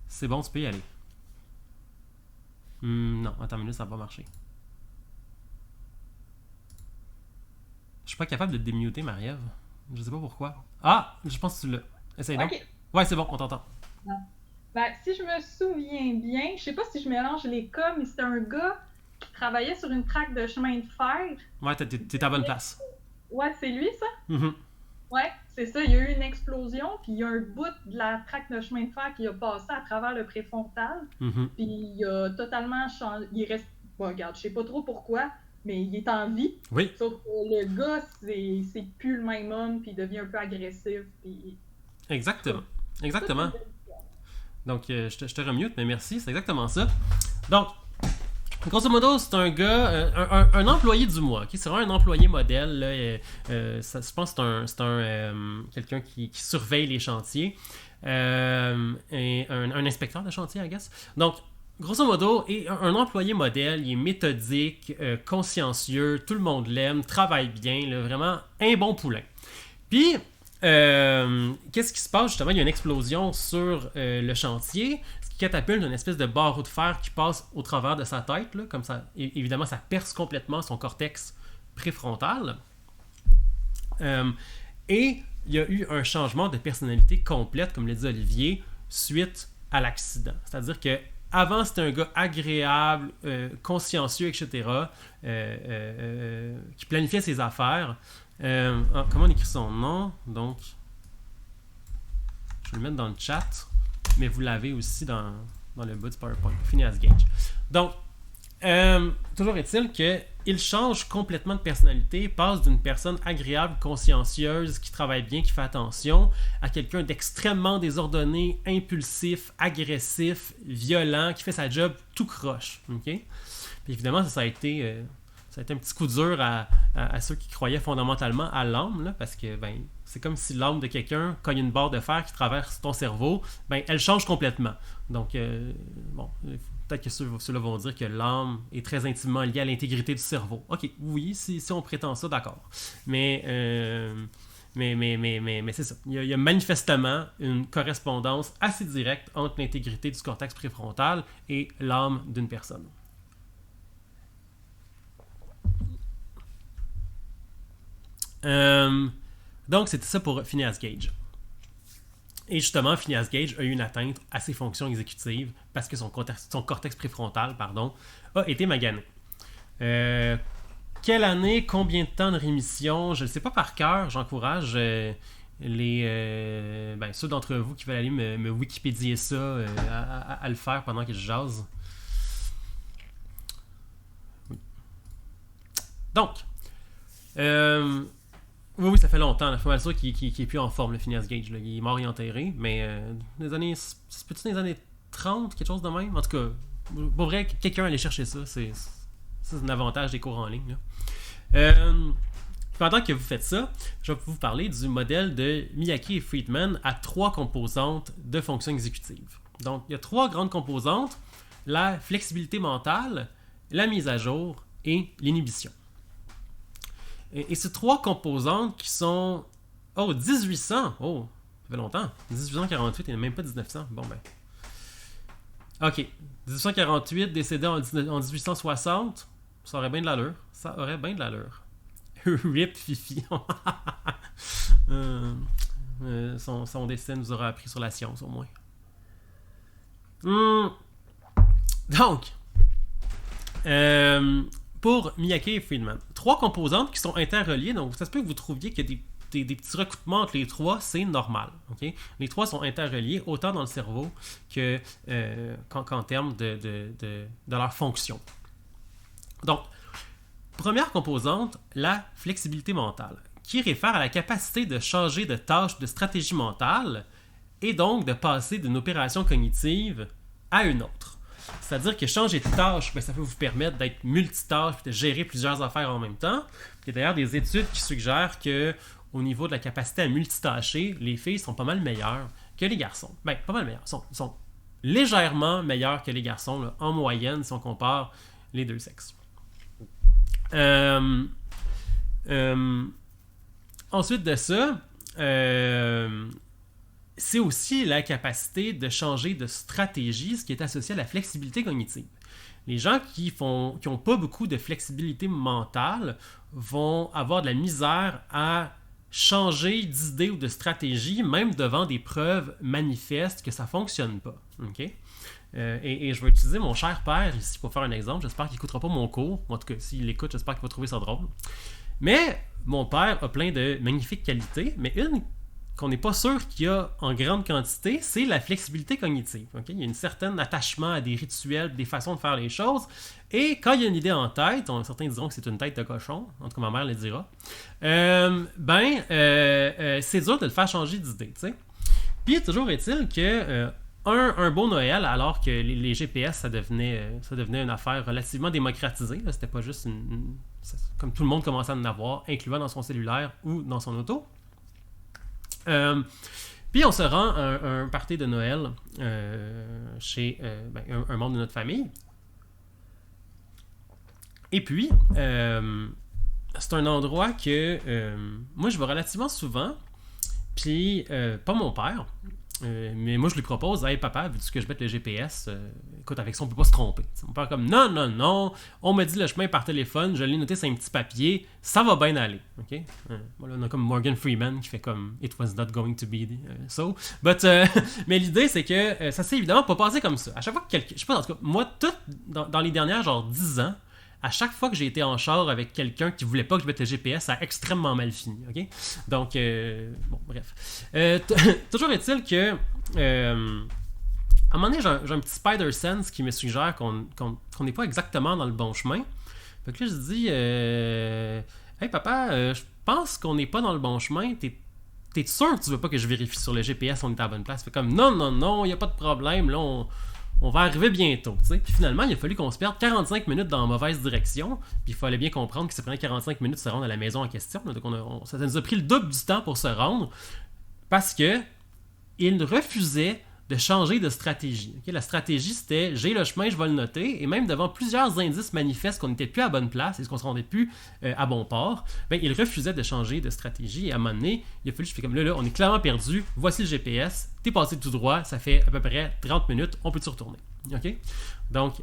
C'est bon, tu peux y aller. Non, attends une minute, ça va pas marcher. Je suis pas capable de te démuter, Marie-Ève. Je sais pas pourquoi. Ah, je pense que tu l'as. Essaye donc. OK. Ouais, c'est bon, on t'entend. Non. Ben, si je me souviens bien, je sais pas si je mélange les cas, mais c'était un gars qui travaillait sur une traque de chemin de fer. Ouais, t'es à la bonne place. Ouais, c'est lui, ça? Mhm. Ouais, c'est ça. Il y a eu une explosion, puis il y a un bout de la traque de chemin de fer qui a passé à travers le préfrontal. Mhm. Puis il a totalement changé. Il reste. Bon, regarde, je sais pas trop pourquoi, mais il est en vie. Oui, Sauf que le gars, c'est plus le même homme, puis il devient un peu agressif. Puis exactement. toute Exactement. une belle histoire. Donc, je te remute, mais merci, c'est exactement ça. Donc, grosso modo, c'est un gars, un employé du mois. Okay? C'est vraiment un employé modèle. Là, je pense que c'est quelqu'un qui surveille les chantiers. Et un inspecteur de chantier, I guess. Donc, grosso modo, un employé modèle, il est méthodique, consciencieux, tout le monde l'aime, travaille bien, là, vraiment un bon poulain. Puis, qu'est-ce qui se passe justement? Il y a une explosion sur le chantier, ce qui catapulte une espèce de barreau de fer qui passe au travers de sa tête, là, comme ça. Évidemment, ça perce complètement son cortex préfrontal. Et il y a eu un changement de personnalité complète, comme l'a dit Olivier, suite à l'accident. C'est-à-dire que avant, c'était un gars agréable, consciencieux, etc., qui planifiait ses affaires. Comment on écrit son nom? Donc, je vais le mettre dans le chat, mais vous l'avez aussi dans le bas du PowerPoint. Phineas Gage. Donc, toujours est-il qu'il change complètement de personnalité, passe d'une personne agréable, consciencieuse, qui travaille bien, qui fait attention, à quelqu'un d'extrêmement désordonné, impulsif, agressif, violent, qui fait sa job tout croche. Okay? Puis évidemment, ça a été un petit coup dur à ceux qui croyaient fondamentalement à l'âme, là, parce que c'est comme si l'âme de quelqu'un, quand il y a une barre de fer qui traverse ton cerveau, elle change complètement. Donc, peut-être que ceux-là vont dire que l'âme est très intimement liée à l'intégrité du cerveau. Ok, oui, si on prétend ça, d'accord. Mais c'est ça. Il y a manifestement une correspondance assez directe entre l'intégrité du cortex préfrontal et l'âme d'une personne. Donc, c'était ça pour Phineas Gage. Et justement, Phineas Gage a eu une atteinte à ses fonctions exécutives parce que son cortex préfrontal a été magané. Quelle année, combien de temps de rémission? Je ne le sais pas par cœur. J'encourage ceux d'entre vous qui veulent aller me Wikipédier ça à le faire pendant que je jase. Oui. Donc, Oui, oui, ça fait longtemps. Je suis pas mal sûr qu'il est plus en forme, le Phineas Gage. Là. Il est mort et enterré, mais c'est peut-être dans les années 30, quelque chose de même. En tout cas, pour vrai, quelqu'un allait chercher ça. C'est un avantage des cours en ligne. Là. Pendant que vous faites ça, je vais vous parler du modèle de Miyake et Friedman à 3 composantes de fonctions exécutives. Donc, il y a 3 grandes composantes, la flexibilité mentale, la mise à jour et l'inhibition. Et ces 3 composantes qui sont... Oh, 1800! Oh, ça fait longtemps. 1848 et même pas 1900. Bon, ben... OK. 1848, décédé en 1860, ça aurait bien de l'allure. Ça aurait bien de l'allure. Rip Fifi. Son destin nous aura appris sur la science, au moins. Donc, pour Miyake et Friedman, 3 composantes qui sont interreliées. Donc, ça se peut que vous trouviez qu'il y a des petits recoupements entre les 3, c'est normal. Okay? Les 3 sont interreliés autant dans le cerveau qu'en termes de leur fonction. Donc, première composante, la flexibilité mentale, qui réfère à la capacité de changer de tâche, de stratégie mentale, et donc de passer d'une opération cognitive à une autre. C'est-à-dire que changer de tâche, ça peut vous permettre d'être multitâche et de gérer plusieurs affaires en même temps. Il y a d'ailleurs des études qui suggèrent que au niveau de la capacité à multitâcher, les filles sont pas mal meilleures que les garçons. Ben, pas mal meilleures. Sont légèrement meilleures que les garçons, là, en moyenne, si on compare les deux sexes. Ensuite de ça, c'est aussi la capacité de changer de stratégie, ce qui est associé à la flexibilité cognitive. Les gens qui n'ont pas beaucoup de flexibilité mentale vont avoir de la misère à changer d'idée ou de stratégie, même devant des preuves manifestes que ça ne fonctionne pas. Okay? Et je vais utiliser mon cher père ici pour faire un exemple. J'espère qu'il n'écoutera pas mon cours. En tout cas, s'il l'écoute, j'espère qu'il va trouver ça drôle. Mais mon père a plein de magnifiques qualités, mais une qu'on n'est pas sûr qu'il y a en grande quantité, c'est la flexibilité cognitive. Okay? Il y a un certain attachement à des rituels, des façons de faire les choses. Et quand il y a une idée en tête, certains diront que c'est une tête de cochon, en tout cas ma mère le dira, c'est dur de le faire changer d'idée. T'sais? Puis toujours est-il que un beau Noël, alors que les GPS, ça devenait une affaire relativement démocratisée. Là, c'était pas juste comme tout le monde commençait à en avoir, incluant dans son cellulaire ou dans son auto. Puis on se rend à un party de Noël chez un membre de notre famille. Et puis, c'est un endroit que moi je vais relativement souvent. Puis, pas mon père. Mais moi je lui propose, hey papa, veux-tu que je mette le GPS, écoute, avec ça on peut pas se tromper. T'sais, mon père comme non, on m'a dit le chemin par téléphone, je l'ai noté sur un petit papier, ça va bien aller. Okay? Voilà, on a comme Morgan Freeman qui fait comme It was not going to be so. Mais l'idée c'est que ça s'est évidemment pas passé comme ça. À chaque fois que quelqu'un, je sais pas, en tout cas, moi, dans les dernières genre 10 ans, à chaque fois que j'ai été en char avec quelqu'un qui voulait pas que je mette le GPS, ça a extrêmement mal fini. Okay? Donc, bon, bref. Toujours est-il que, à un moment donné, j'ai un petit spider sense qui me suggère qu'on n'est pas exactement dans le bon chemin. Fait que là, je dis, hey papa, je pense qu'on n'est pas dans le bon chemin. T'es sûr que tu veux pas que je vérifie sur le GPS on est à la bonne place? Fait comme, non, il n'y a pas de problème. Là, on va arriver bientôt, tu sais. Puis finalement, il a fallu qu'on se perde 45 minutes dans la mauvaise direction. Puis il fallait bien comprendre que ça prenait 45 minutes de se rendre à la maison en question. Donc ça nous a pris le double du temps pour se rendre parce que il refusait de changer de stratégie. Okay? La stratégie, c'était j'ai le chemin, je vais le noter. Et même devant plusieurs indices manifestes qu'on n'était plus à bonne place et qu'on ne se rendait plus à bon port, il refusait de changer de stratégie. Et à un moment donné, il a fallu, je fais comme là, on est clairement perdu. Voici le GPS. T'es passé tout droit. Ça fait à peu près 30 minutes. On peut-tu retourner? Okay? Donc,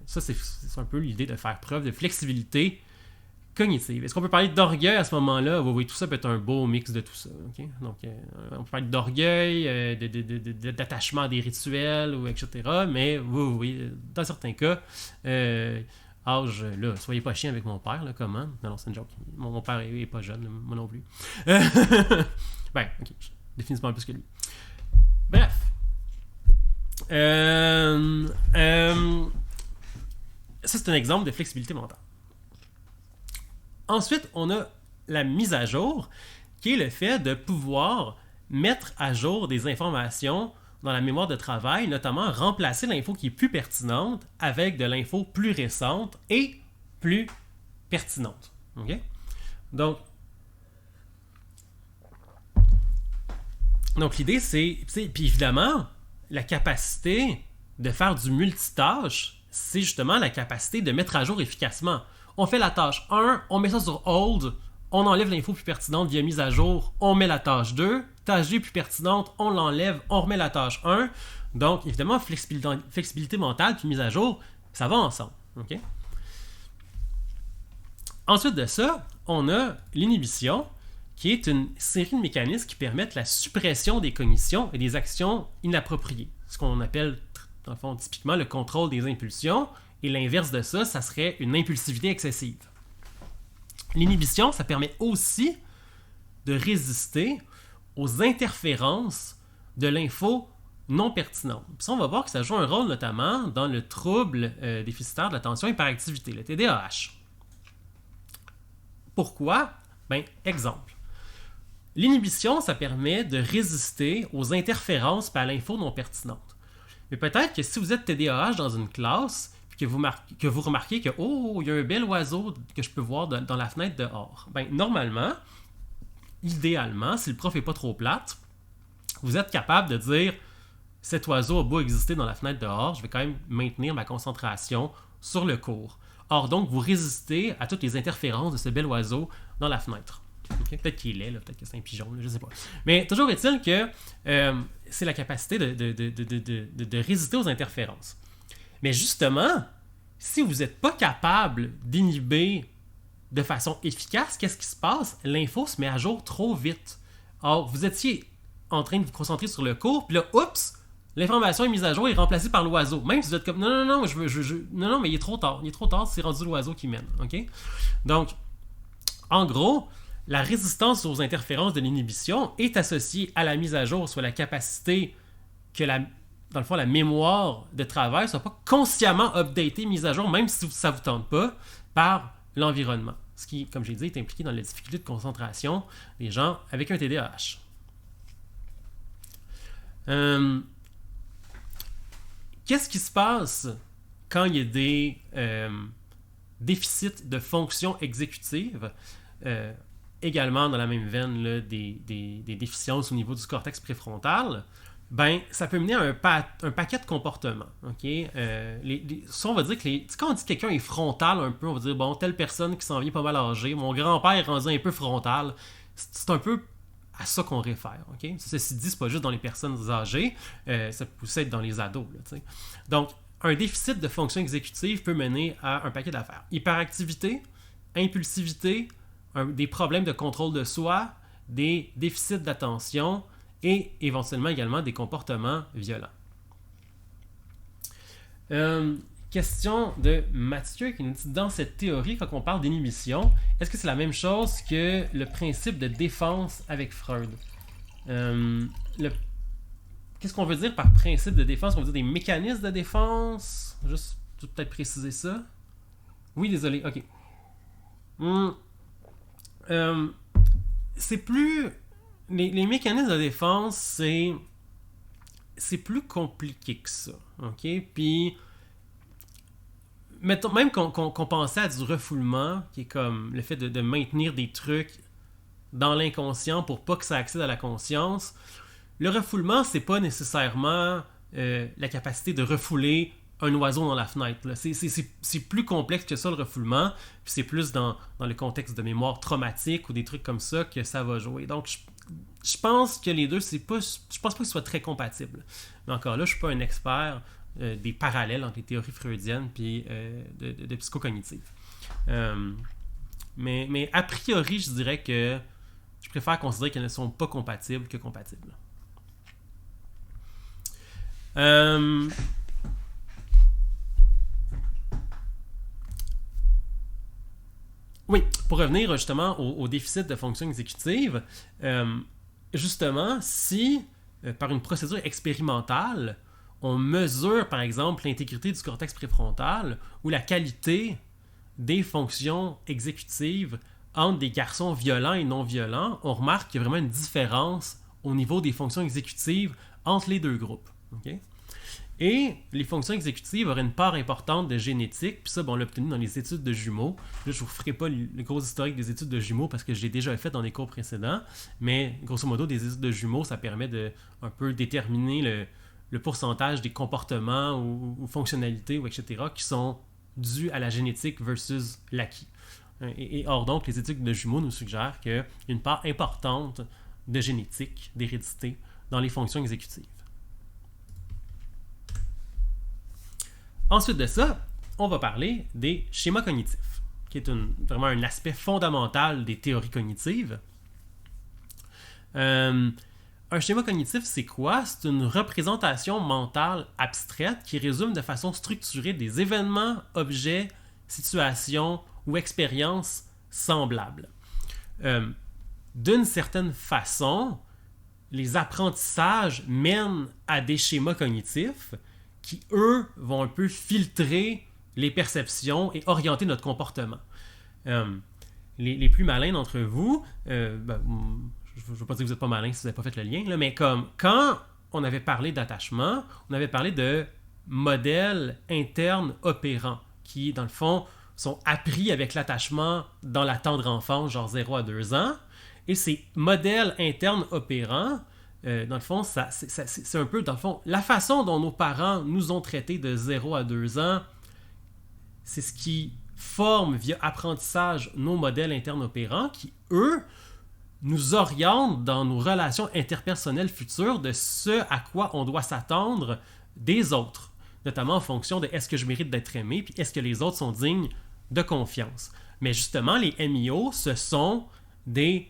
ça, c'est un peu l'idée de faire preuve de flexibilité cognitive. Est-ce qu'on peut parler d'orgueil à ce moment-là? Oui, tout ça peut être un beau mix de tout ça. Okay? Donc, on peut parler d'orgueil, d'attachement à des rituels, ou etc. Mais oui, dans certains cas, là, soyez pas chien avec mon père, là, comment? Non, c'est une joke. Mon père est pas jeune, moi non plus. Ok, définitivement un peu plus que lui. Bref. Ça, c'est un exemple de flexibilité mentale. Ensuite, on a la mise à jour, qui est le fait de pouvoir mettre à jour des informations dans la mémoire de travail, notamment remplacer l'info qui est plus pertinente avec de l'info plus récente et plus pertinente. Okay? Donc l'idée, c'est, puis évidemment, la capacité de faire du multitâche, c'est justement la capacité de mettre à jour efficacement. On fait la tâche 1, on met ça sur hold, on enlève l'info plus pertinente via mise à jour, on met la tâche 2, tâche 2 plus pertinente, on l'enlève, on remet la tâche 1. Donc, évidemment, flexibilité mentale puis mise à jour, ça va ensemble. Okay? Ensuite de ça, on a l'inhibition, qui est une série de mécanismes qui permettent la suppression des cognitions et des actions inappropriées. Ce qu'on appelle, dans le fond, typiquement le contrôle des impulsions. Et l'inverse de ça, ça serait une impulsivité excessive. L'inhibition, ça permet aussi de résister aux interférences de l'info non pertinente. Puis ça, on va voir que ça joue un rôle notamment dans le trouble déficitaire de l'attention et hyperactivité, le TDAH. Pourquoi? Ben, exemple. L'inhibition, ça permet de résister aux interférences par l'info non pertinente. Mais peut-être que si vous êtes TDAH dans une classe, puis que vous remarquez que « Oh, il y a un bel oiseau que je peux voir dans la fenêtre dehors. » Ben, normalement, idéalement, si le prof n'est pas trop plate, vous êtes capable de dire « Cet oiseau a beau exister dans la fenêtre dehors, je vais quand même maintenir ma concentration sur le cours. » Or, donc, vous résistez à toutes les interférences de ce bel oiseau dans la fenêtre. Okay? Peut-être qu'il est là, peut-être que c'est un pigeon, là, je ne sais pas. Mais toujours est-il que c'est la capacité de résister aux interférences. Mais justement, si vous n'êtes pas capable d'inhiber de façon efficace, qu'est-ce qui se passe? L'info se met à jour trop vite. Or, vous étiez en train de vous concentrer sur le cours, puis là, oups, l'information est mise à jour et remplacée par l'oiseau. Même si vous êtes comme, non, non, mais il est trop tard, c'est rendu l'oiseau qui mène. Okay? Donc, en gros, la résistance aux interférences de l'inhibition est associée à la mise à jour, soit la capacité que dans le fond, la mémoire de travail ne soit pas consciemment updatée, mise à jour, même si ça ne vous tente pas, par l'environnement. Ce qui, comme j'ai dit, est impliqué dans la difficulté de concentration des gens avec un TDAH. Qu'est-ce qui se passe quand il y a des déficits de fonction exécutive? Également, dans la même veine, là, des déficiences au niveau du cortex préfrontal. Ben, ça peut mener à un paquet de comportements. Okay? Ça, on va dire que quand on dit que quelqu'un est frontal un peu, on va dire, bon, telle personne qui s'en vient pas mal âgée, mon grand-père est rendu un peu frontal. C'est un peu à ça qu'on réfère. Okay? Ceci dit, c'est pas juste dans les personnes âgées, ça peut aussi être dans les ados. Là, donc, un déficit de fonction exécutive peut mener à un paquet d'affaires. Hyperactivité, impulsivité, des problèmes de contrôle de soi, des déficits d'attention, et éventuellement également des comportements violents. Question de Mathieu qui nous dit, dans cette théorie, quand on parle d'inhibition, est-ce que c'est la même chose que le principe de défense avec Freud? Qu'est-ce qu'on veut dire par principe de défense? On veut dire des mécanismes de défense? Juste peut-être préciser ça. Oui, désolé, ok. C'est plus... Les mécanismes de défense, c'est plus compliqué que ça. OK? Puis, mettons, même qu'on pensait à du refoulement, qui est comme le fait de maintenir des trucs dans l'inconscient pour pas que ça accède à la conscience, le refoulement, c'est pas nécessairement la capacité de refouler un oiseau dans la fenêtre. Là. C'est plus complexe que ça, le refoulement. Puis c'est plus dans le contexte de mémoire traumatique ou des trucs comme ça que ça va jouer. Donc, je pense que les deux, je pense pas que ce soit très compatible. Mais encore là, je suis pas un expert des parallèles entre les théories freudiennes et de psychocognitives. Mais a priori, je dirais que je préfère considérer qu'elles ne sont pas compatibles que compatibles. Oui, pour revenir justement au déficit de fonction exécutive, justement, si par une procédure expérimentale, on mesure par exemple l'intégrité du cortex préfrontal ou la qualité des fonctions exécutives entre des garçons violents et non violents, on remarque qu'il y a vraiment une différence au niveau des fonctions exécutives entre les deux groupes. Okay? Et les fonctions exécutives auraient une part importante de génétique, puis ça, on l'a obtenu dans les études de jumeaux. Là, je ne vous ferai pas le gros historique des études de jumeaux parce que je l'ai déjà fait dans les cours précédents, mais grosso modo, des études de jumeaux, ça permet de un peu déterminer le pourcentage des comportements ou fonctionnalités, ou etc., qui sont dus à la génétique versus l'acquis. Et or, donc, les études de jumeaux nous suggèrent qu'il y a une part importante de génétique, d'hérédité, dans les fonctions exécutives. Ensuite de ça, on va parler des schémas cognitifs, qui est vraiment un aspect fondamental des théories cognitives. Un schéma cognitif, c'est quoi? C'est une représentation mentale abstraite qui résume de façon structurée des événements, objets, situations ou expériences semblables. D'une certaine façon, les apprentissages mènent à des schémas cognitifs qui, eux, vont un peu filtrer les perceptions et orienter notre comportement. Les plus malins d'entre vous, je ne veux pas dire que vous n'êtes pas malins si vous n'avez pas fait le lien, là, mais comme quand on avait parlé d'attachement, on avait parlé de modèles internes opérants qui, dans le fond, sont appris avec l'attachement dans la tendre enfance, genre 0 à 2 ans. Et ces modèles internes opérants, dans le fond, c'est un peu, dans le fond, la façon dont nos parents nous ont traités de 0 à 2 ans, c'est ce qui forme via apprentissage nos modèles internes opérants qui, eux, nous orientent dans nos relations interpersonnelles futures de ce à quoi on doit s'attendre des autres, notamment en fonction de est-ce que je mérite d'être aimé, puis est-ce que les autres sont dignes de confiance. Mais justement, les MIO, ce sont des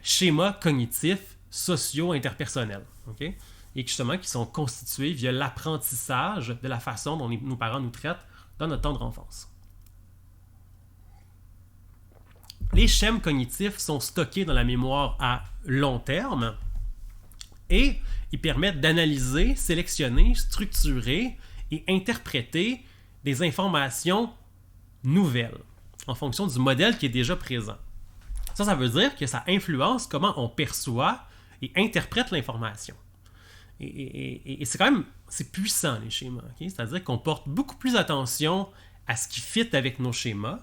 schémas cognitifs socio-interpersonnels, okay? Et justement qui sont constitués via l'apprentissage de la façon dont nos parents nous traitent dans notre tendre enfance. Les schèmes cognitifs sont stockés dans la mémoire à long terme et ils permettent d'analyser, sélectionner, structurer et interpréter des informations nouvelles en fonction du modèle qui est déjà présent. Ça veut dire que ça influence comment on perçoit et interprète l'information. Et c'est quand même, c'est puissant les schémas. Okay? C'est-à-dire qu'on porte beaucoup plus attention à ce qui fit avec nos schémas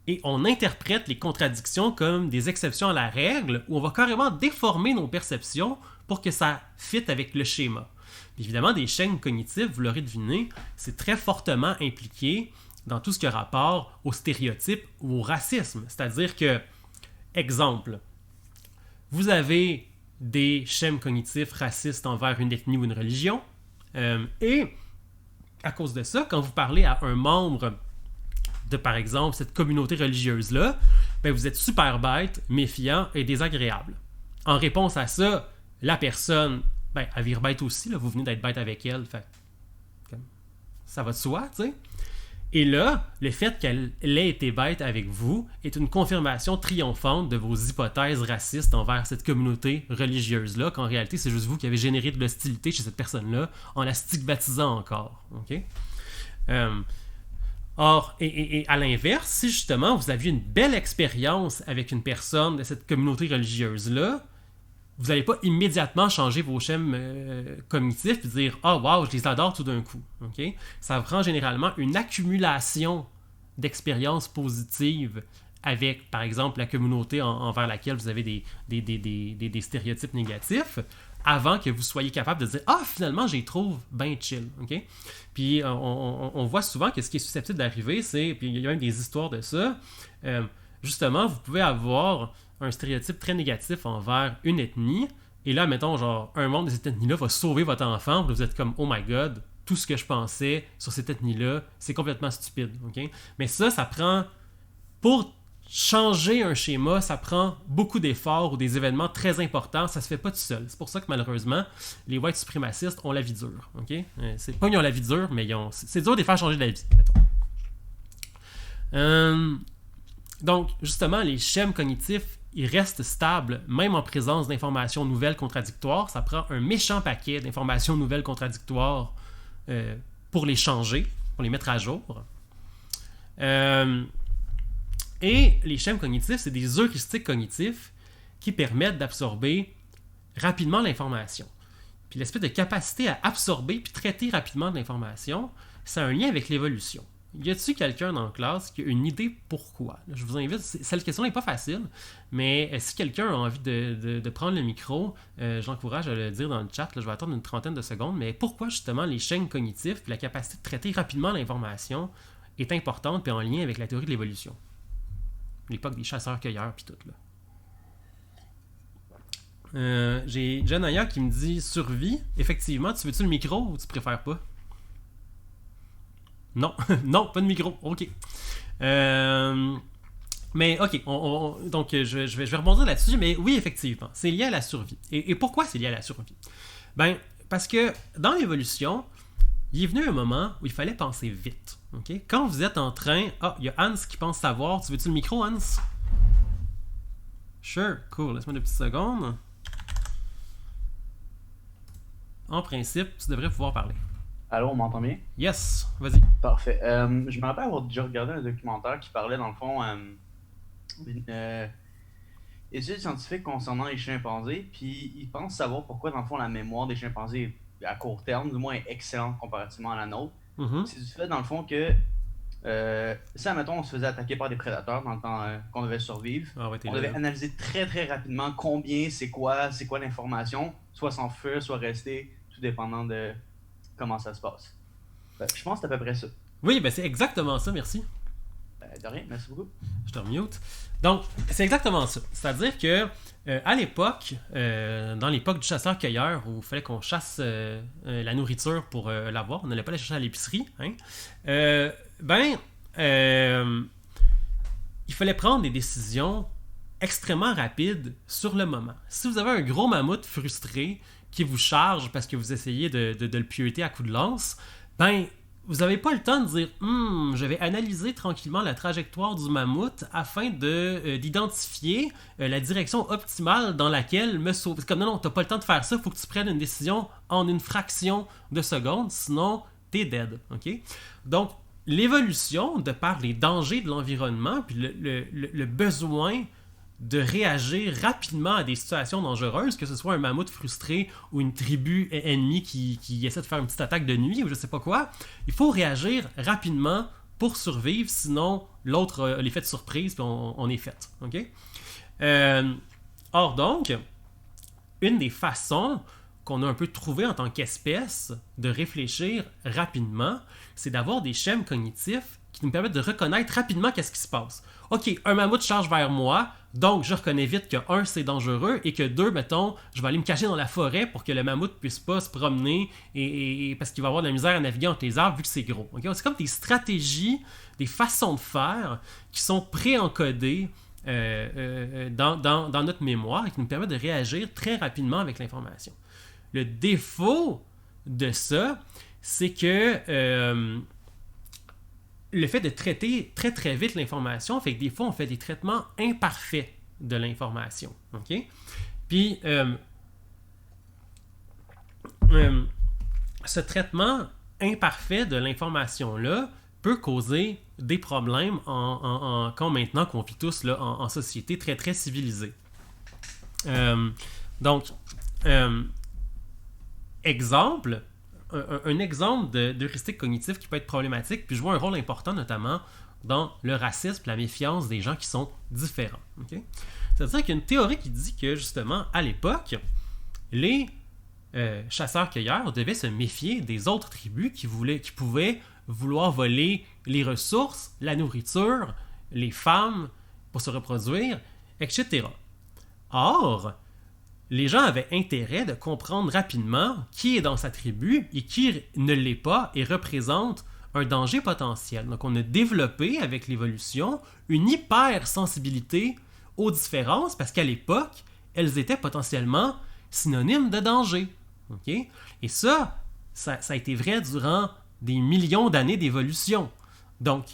et on interprète les contradictions comme des exceptions à la règle où on va carrément déformer nos perceptions pour que ça fit avec le schéma. Puis évidemment, des schèmes cognitifs, vous l'aurez deviné, c'est très fortement impliqué dans tout ce qui a rapport aux stéréotypes ou au racisme. C'est-à-dire que, exemple, vous avez des schèmes cognitifs racistes envers une ethnie ou une religion, et à cause de ça, quand vous parlez à un membre de, par exemple, cette communauté religieuse-là, ben vous êtes super bête, méfiant et désagréable. En réponse à ça, la personne, ben, elle vire bête aussi, là, vous venez d'être bête avec elle, fait, ça va de soi, tu sais. Et là, le fait qu'elle ait été bête avec vous est une confirmation triomphante de vos hypothèses racistes envers cette communauté religieuse-là, qu'en réalité, c'est juste vous qui avez généré de l'hostilité chez cette personne-là en la stigmatisant encore. Okay? Or, et à l'inverse, si justement vous aviez une belle expérience avec une personne de cette communauté religieuse-là, vous n'allez pas immédiatement changer vos schèmes cognitifs et dire « Ah, wow, je les adore tout d'un coup. Okay? » Ça prend généralement une accumulation d'expériences positives avec, par exemple, la communauté envers laquelle vous avez des stéréotypes négatifs avant que vous soyez capable de dire « Ah, finalement, je les trouve bien chill. Okay? » Puis on voit souvent que ce qui est susceptible d'arriver, c'est, puis il y a même des histoires de ça, justement, vous pouvez avoir un stéréotype très négatif envers une ethnie, et là, mettons, genre, un membre de cette ethnie-là va sauver votre enfant, puis vous êtes comme, oh my god, tout ce que je pensais sur cette ethnie-là, c'est complètement stupide, ok? Mais ça prend, pour changer un schéma, ça prend beaucoup d'efforts ou des événements très importants, ça se fait pas tout seul. C'est pour ça que malheureusement, les white suprémacistes ont la vie dure, ok? C'est pas qu'ils ont la vie dure, mais c'est dur de les faire changer de la vie, mettons. Donc, justement, les schèmes cognitifs, ils restent stables, même en présence d'informations nouvelles contradictoires. Ça prend un méchant paquet d'informations nouvelles contradictoires pour les changer, pour les mettre à jour. Et les schèmes cognitifs, c'est des heuristiques cognitifs qui permettent d'absorber rapidement l'information. Puis l'espèce de capacité à absorber puis traiter rapidement de l'information, c'est un lien avec l'évolution. Y a-t-il quelqu'un dans la classe qui a une idée pourquoi? Là, je vous invite, cette question n'est pas facile, mais si quelqu'un a envie de prendre le micro, j'encourage à le dire dans le chat, là, je vais attendre une trentaine de secondes, mais pourquoi justement les chaînes cognitives et la capacité de traiter rapidement l'information est importante puis en lien avec la théorie de l'évolution? L'époque des chasseurs-cueilleurs puis tout, là. J'ai Janaya qui me dit survie. Effectivement, tu veux-tu le micro ou tu préfères pas? Non, non, pas de micro. Ok. Mais ok, donc je vais rebondir là-dessus. Mais oui, effectivement, c'est lié à la survie. Et pourquoi c'est lié à la survie? Ben, parce que dans l'évolution, il est venu un moment où il fallait penser vite. Okay? Quand vous êtes en train... Ah, il y a Hans qui pense savoir. Tu veux-tu le micro, Hans? Sure, cool. Laisse-moi 2 petites secondes. En principe, tu devrais pouvoir parler. Allô, on m'entend bien? Yes, vas-y. Parfait. Je me rappelle avoir déjà regardé un documentaire qui parlait, dans le fond, d'une étude scientifique concernant les chimpanzés, puis ils pensent savoir pourquoi, dans le fond, la mémoire des chimpanzés, à court terme, du moins, est excellente comparativement à la nôtre. Mm-hmm. C'est du fait, dans le fond, que si, admettons, on se faisait attaquer par des prédateurs dans le temps qu'on devait survivre, on devait analyser très, très rapidement combien, c'est quoi l'information, soit s'enfuir, soit rester, tout dépendant de comment ça se passe. Je pense que c'est à peu près ça. Oui, ben c'est exactement ça, merci. De rien, merci beaucoup. Je te remute. Donc, c'est exactement ça. C'est-à-dire que à l'époque, dans l'époque du chasseur-cueilleur, où il fallait qu'on chasse la nourriture pour l'avoir, on n'allait pas la chercher à l'épicerie, hein, il fallait prendre des décisions extrêmement rapides sur le moment. Si vous avez un gros mammouth frustré qui vous charge parce que vous essayez de le pieuter à coups de lance, ben, vous n'avez pas le temps de dire je vais analyser tranquillement la trajectoire du mammouth afin d'identifier la direction optimale dans laquelle me sauver. C'est comme non, t'as pas le temps de faire ça, il faut que tu prennes une décision en une fraction de seconde, sinon t'es dead. Okay? Donc, l'évolution, de par les dangers de l'environnement, puis le besoin de réagir rapidement à des situations dangereuses, que ce soit un mammouth frustré ou une tribu ennemie qui essaie de faire une petite attaque de nuit ou je sais pas quoi, il faut réagir rapidement pour survivre, sinon l'autre a l'effet de surprise puis on est fait. Okay? Or donc, une des façons qu'on a un peu trouvé en tant qu'espèce de réfléchir rapidement, c'est d'avoir des schèmes cognitifs qui nous permettent de reconnaître rapidement qu'est-ce qui se passe. Ok, un mammouth charge vers moi, donc je reconnais vite que 1, c'est dangereux, et que 2, mettons, je vais aller me cacher dans la forêt pour que le mammouth puisse pas se promener, et parce qu'il va avoir de la misère à naviguer entre les arbres vu que c'est gros. Okay? C'est comme des stratégies, des façons de faire qui sont pré-encodées dans notre mémoire et qui nous permettent de réagir très rapidement avec l'information. Le défaut de ça, c'est que le fait de traiter très très vite l'information fait que des fois on fait des traitements imparfaits de l'information. Okay? Puis ce traitement imparfait de l'information-là peut causer des problèmes quand maintenant qu'on vit tous là, en société très très civilisée. Donc, exemple, un exemple d'heuristique cognitif qui peut être problématique, puis je vois un rôle important notamment dans le racisme, la méfiance des gens qui sont différents. Okay? C'est-à-dire qu'il y a une théorie qui dit que justement, à l'époque, les chasseurs-cueilleurs devaient se méfier des autres tribus qui pouvaient vouloir voler les ressources, la nourriture, les femmes pour se reproduire, etc. Or, les gens avaient intérêt de comprendre rapidement qui est dans sa tribu et qui ne l'est pas et représente un danger potentiel. Donc, on a développé avec l'évolution une hypersensibilité aux différences parce qu'à l'époque, elles étaient potentiellement synonymes de danger. Okay? Et ça a été vrai durant des millions d'années d'évolution. Donc,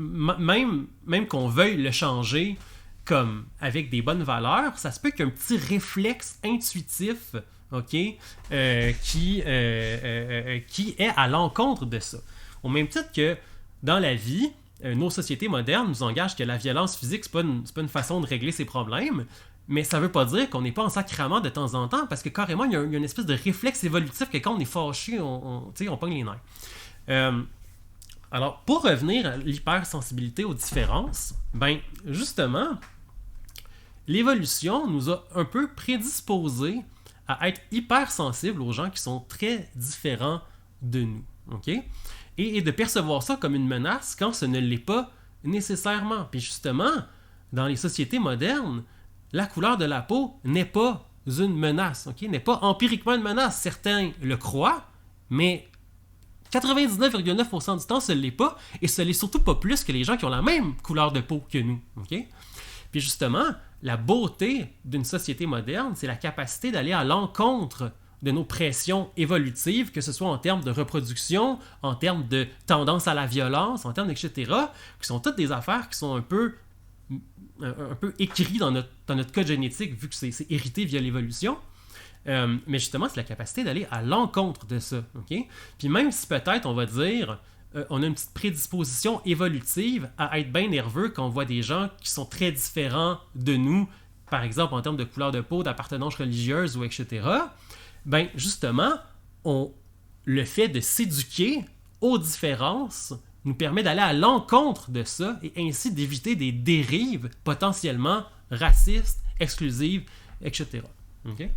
même qu'on veuille le changer comme avec des bonnes valeurs, ça se peut qu'il y ait un petit réflexe intuitif, okay, qui est à l'encontre de ça. Au même titre que dans la vie, nos sociétés modernes nous engagent que la violence physique, c'est pas une façon de régler ces problèmes, mais ça veut pas dire qu'on n'est pas en sacrament de temps en temps, parce que carrément, il y a une espèce de réflexe évolutif que quand on est fâché, on pogne les nerfs. Alors, pour revenir à l'hypersensibilité aux différences, ben, justement, l'évolution nous a un peu prédisposés à être hypersensibles aux gens qui sont très différents de nous. OK? Et de percevoir ça comme une menace quand ce ne l'est pas nécessairement. Puis justement, dans les sociétés modernes, la couleur de la peau n'est pas une menace, OK? N'est pas empiriquement une menace. Certains le croient, mais 99,9% du temps, ce ne l'est pas, et ce n'est surtout pas plus que les gens qui ont la même couleur de peau que nous. OK? Puis justement, la beauté d'une société moderne, c'est la capacité d'aller à l'encontre de nos pressions évolutives, que ce soit en termes de reproduction, en termes de tendance à la violence, en termes etc., qui sont toutes des affaires qui sont un peu écrites dans notre code génétique, vu que c'est hérité via l'évolution. Mais justement, c'est la capacité d'aller à l'encontre de ça. Okay? Puis même si peut-être, on va dire, on a une petite prédisposition évolutive à être bien nerveux quand on voit des gens qui sont très différents de nous, par exemple en termes de couleur de peau, d'appartenance religieuse ou etc., ben justement, le fait de s'éduquer aux différences nous permet d'aller à l'encontre de ça et ainsi d'éviter des dérives potentiellement racistes, exclusives, etc. Okay?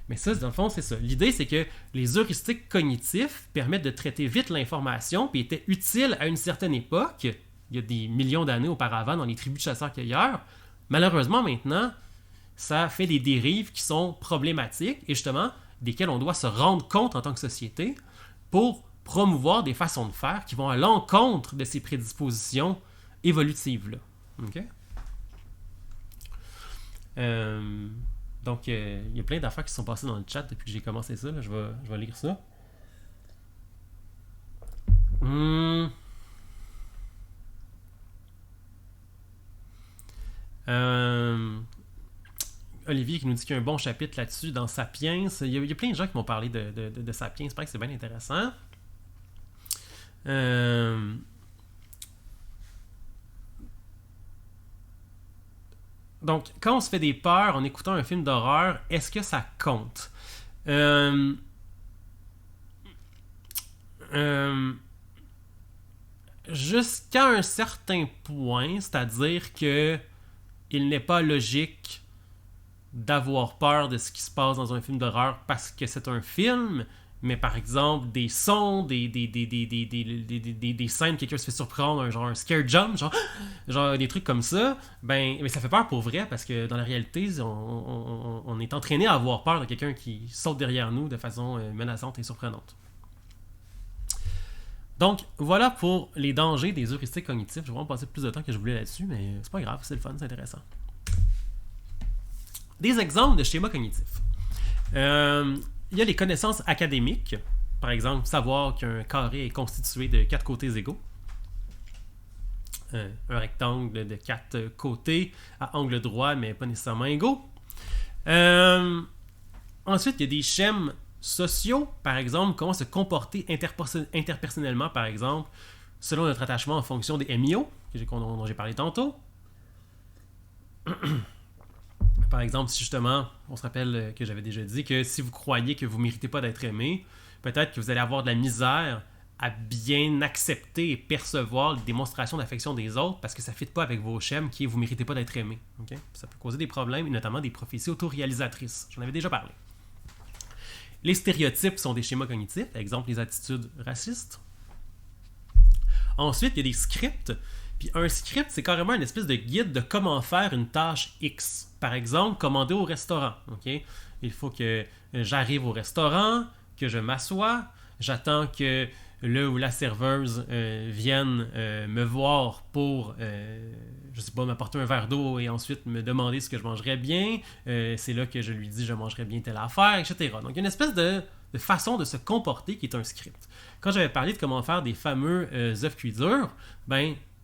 Mais ça, dans le fond, c'est ça. L'idée, c'est que les heuristiques cognitifs permettent de traiter vite l'information puis étaient utiles à une certaine époque, il y a des millions d'années auparavant dans les tribus de chasseurs-cueilleurs. Malheureusement, maintenant, ça fait des dérives qui sont problématiques et justement, desquelles on doit se rendre compte en tant que société pour promouvoir des façons de faire qui vont à l'encontre de ces prédispositions évolutives-là. OK? Donc, il y a plein d'affaires qui sont passées dans le chat depuis que j'ai commencé ça. Là. Je vais lire ça. Olivier qui nous dit qu'il y a un bon chapitre là-dessus dans Sapiens. Il y a plein de gens qui m'ont parlé de Sapiens. C'est vrai que c'est bien intéressant. Donc, quand on se fait des peurs en écoutant un film d'horreur, est-ce que ça compte? Jusqu'à un certain point, c'est-à-dire que il n'est pas logique d'avoir peur de ce qui se passe dans un film d'horreur parce que c'est un film, mais par exemple des sons, des scènes, quelqu'un se fait surprendre, genre un scare jump, genre des trucs comme ça, mais ça fait peur pour vrai parce que dans la réalité, on est entraîné à avoir peur de quelqu'un qui saute derrière nous de façon menaçante et surprenante. Donc, voilà pour les dangers des heuristiques cognitifs. Je vais vraiment passer plus de temps que je voulais là-dessus, mais c'est pas grave, c'est le fun, c'est intéressant. Des exemples de schémas cognitifs. Il y a les connaissances académiques. Par exemple, savoir qu'un carré est constitué de 4 côtés égaux. Un rectangle de 4 côtés à angle droit, mais pas nécessairement égaux. Ensuite, il y a des schèmes sociaux. Par exemple, comment se comporter interpersonnellement, par exemple, selon notre attachement en fonction des MIO, dont j'ai parlé tantôt. Par exemple, si justement, on se rappelle que j'avais déjà dit que si vous croyez que vous ne méritez pas d'être aimé, peut-être que vous allez avoir de la misère à bien accepter et percevoir les démonstrations d'affection des autres parce que ça ne fit pas avec vos schèmes qui est « vous ne méritez pas d'être aimé ». Okay? Ça peut causer des problèmes et notamment des prophéties autoréalisatrices. J'en avais déjà parlé. Les stéréotypes sont des schémas cognitifs, par exemple les attitudes racistes. Ensuite, il y a des scripts. Puis un script, c'est carrément une espèce de guide de comment faire une tâche X. Par exemple, commander au restaurant. Okay? Il faut que j'arrive au restaurant, que je m'assoie, j'attends que le ou la serveuse vienne me voir pour, je sais pas, m'apporter un verre d'eau et ensuite me demander ce que je mangerais bien. C'est là que je lui dis je mangerais bien telle affaire, etc. Donc, il y a une espèce de façon de se comporter qui est un script. Quand j'avais parlé de comment faire des fameux œufs cuits durs,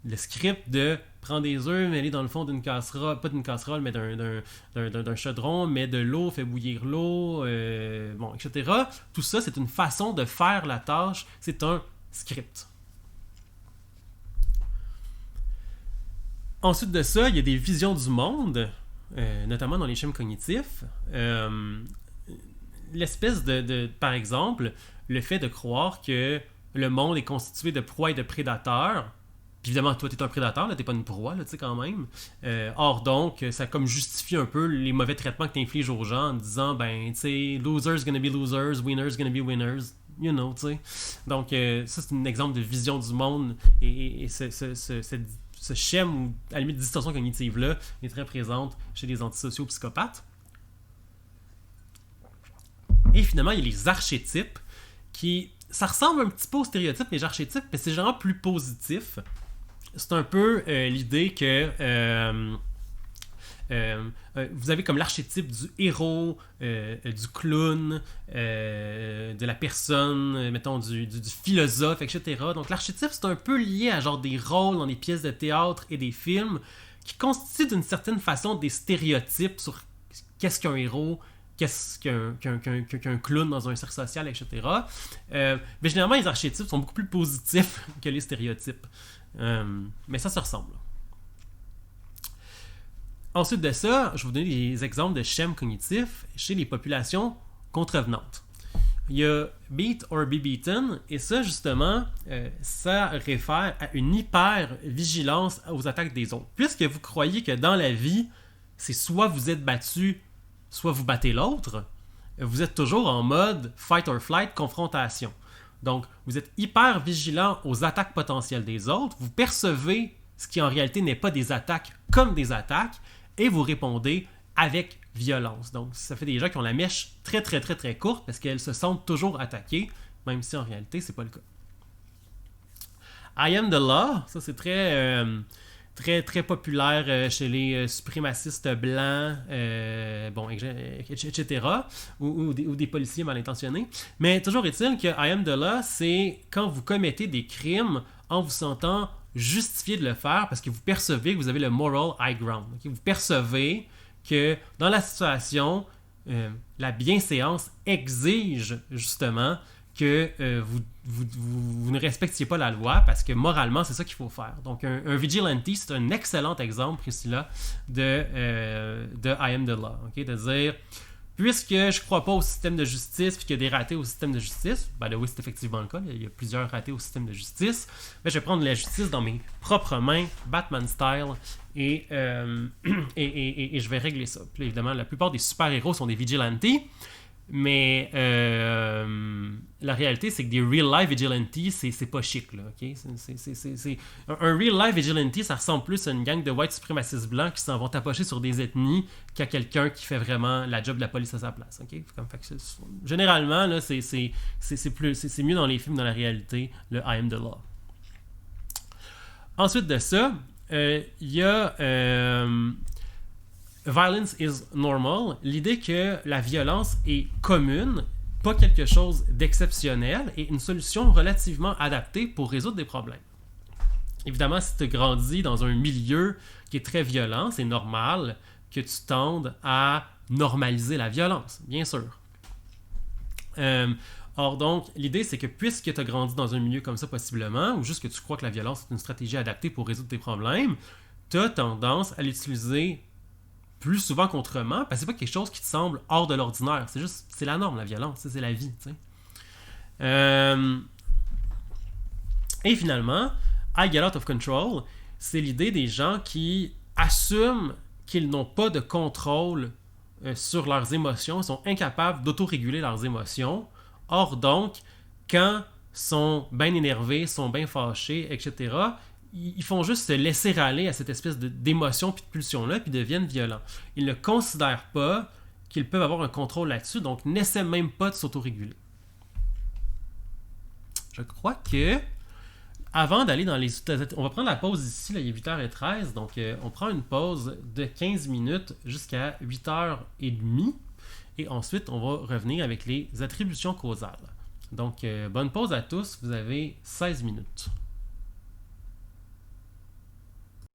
le script de prendre des œufs, mêler dans le fond d'une casserole, pas d'une casserole, mais d'un chaudron, met de l'eau, fait bouillir l'eau, etc. Tout ça, c'est une façon de faire la tâche, c'est un script. Ensuite de ça, il y a des visions du monde, notamment dans les schèmes cognitifs. L'espèce par exemple, le fait de croire que le monde est constitué de proies et de prédateurs. Puis évidemment, toi, t'es un prédateur, là, t'es pas une proie, là, tu sais, quand même. Or donc, ça comme justifie un peu les mauvais traitements que t'infliges aux gens en disant, ben, tu sais, losers gonna be losers, winners gonna be winners, you know, tu sais. Donc, ça, c'est un exemple de vision du monde et ce schème, ou à la limite, distorsion cognitive-là, est très présente chez les antisociaux psychopathes. Et finalement, il y a les archétypes qui... Ça ressemble un petit peu aux stéréotypes, les archétypes, mais c'est généralement plus positif. C'est un peu l'idée que vous avez comme l'archétype du héros, du clown, de la personne, mettons, du philosophe, etc. Donc l'archétype, c'est un peu lié à genre des rôles dans des pièces de théâtre et des films qui constituent d'une certaine façon des stéréotypes sur qu'est-ce qu'un héros, qu'est-ce qu'un clown dans un cercle social, etc. Mais généralement, les archétypes sont beaucoup plus positifs que les stéréotypes. Mais ça se ressemble. Ensuite de ça, je vais vous donner des exemples de schèmes cognitifs chez les populations contrevenantes. Il y a beat or be beaten, et ça, justement, ça réfère à une hyper-vigilance aux attaques des autres. Puisque vous croyez que dans la vie, c'est soit vous êtes battu, soit vous battez l'autre, vous êtes toujours en mode fight or flight, confrontation. Donc, vous êtes hyper vigilant aux attaques potentielles des autres, vous percevez ce qui en réalité n'est pas des attaques comme des attaques, et vous répondez avec violence. Donc, ça fait des gens qui ont la mèche très, très, très, très courte parce qu'elles se sentent toujours attaquées, même si en réalité, c'est pas le cas. I am the law, ça c'est très, très, très populaire chez les suprémacistes blancs, etc., ou des policiers mal intentionnés. Mais toujours est-il que I am the law, c'est quand vous commettez des crimes en vous sentant justifié de le faire parce que vous percevez que vous avez le moral high ground. Okay? Vous percevez que dans la situation, la bienséance exige justement que vous ne respectiez pas la loi parce que moralement, c'est ça qu'il faut faire. Donc, un vigilante, c'est un excellent exemple ici là de I am the law. Okay? De dire, puisque je ne crois pas au système de justice et qu'il y a des ratés au système de justice, ben oui, c'est effectivement le cas, il y a plusieurs ratés au système de justice, mais je vais prendre la justice dans mes propres mains, Batman style, et je vais régler ça. Puis évidemment, la plupart des super-héros sont des vigilantes, mais la réalité, c'est que des real-life vigilantes, c'est pas chic, là, ok? Un real-life vigilante, ça ressemble plus à une gang de white suprémacistes blancs qui s'en vont tapocher sur des ethnies qu'à quelqu'un qui fait vraiment la job de la police à sa place, ok? Généralement, là, c'est mieux dans les films, dans la réalité, le I am the law. Ensuite de ça, il y a... Violence is normal, l'idée que la violence est commune, pas quelque chose d'exceptionnel et une solution relativement adaptée pour résoudre des problèmes. Évidemment, si tu grandis dans un milieu qui est très violent, c'est normal que tu tendes à normaliser la violence, bien sûr. Or donc, l'idée c'est que puisque tu as grandi dans un milieu comme ça possiblement, ou juste que tu crois que la violence est une stratégie adaptée pour résoudre tes problèmes, tu as tendance à l'utiliser plus souvent qu'autrement, parce que c'est pas quelque chose qui te semble hors de l'ordinaire. C'est la norme, la violence, c'est la vie. Et finalement, I get out of control, c'est l'idée des gens qui assument qu'ils n'ont pas de contrôle sur leurs émotions, sont incapables d'autoréguler leurs émotions. Or donc, quand sont bien énervés, sont bien fâchés, etc., ils font juste se laisser aller à cette espèce d'émotion puis de pulsion-là, puis deviennent violents. Ils ne considèrent pas qu'ils peuvent avoir un contrôle là-dessus, donc n'essaient même pas de s'autoréguler. Je crois que, avant d'aller dans les... On va prendre la pause ici, là, il est 8h13, donc on prend une pause de 15 minutes jusqu'à 8h30, et ensuite on va revenir avec les attributions causales. Donc, bonne pause à tous, vous avez 16 minutes.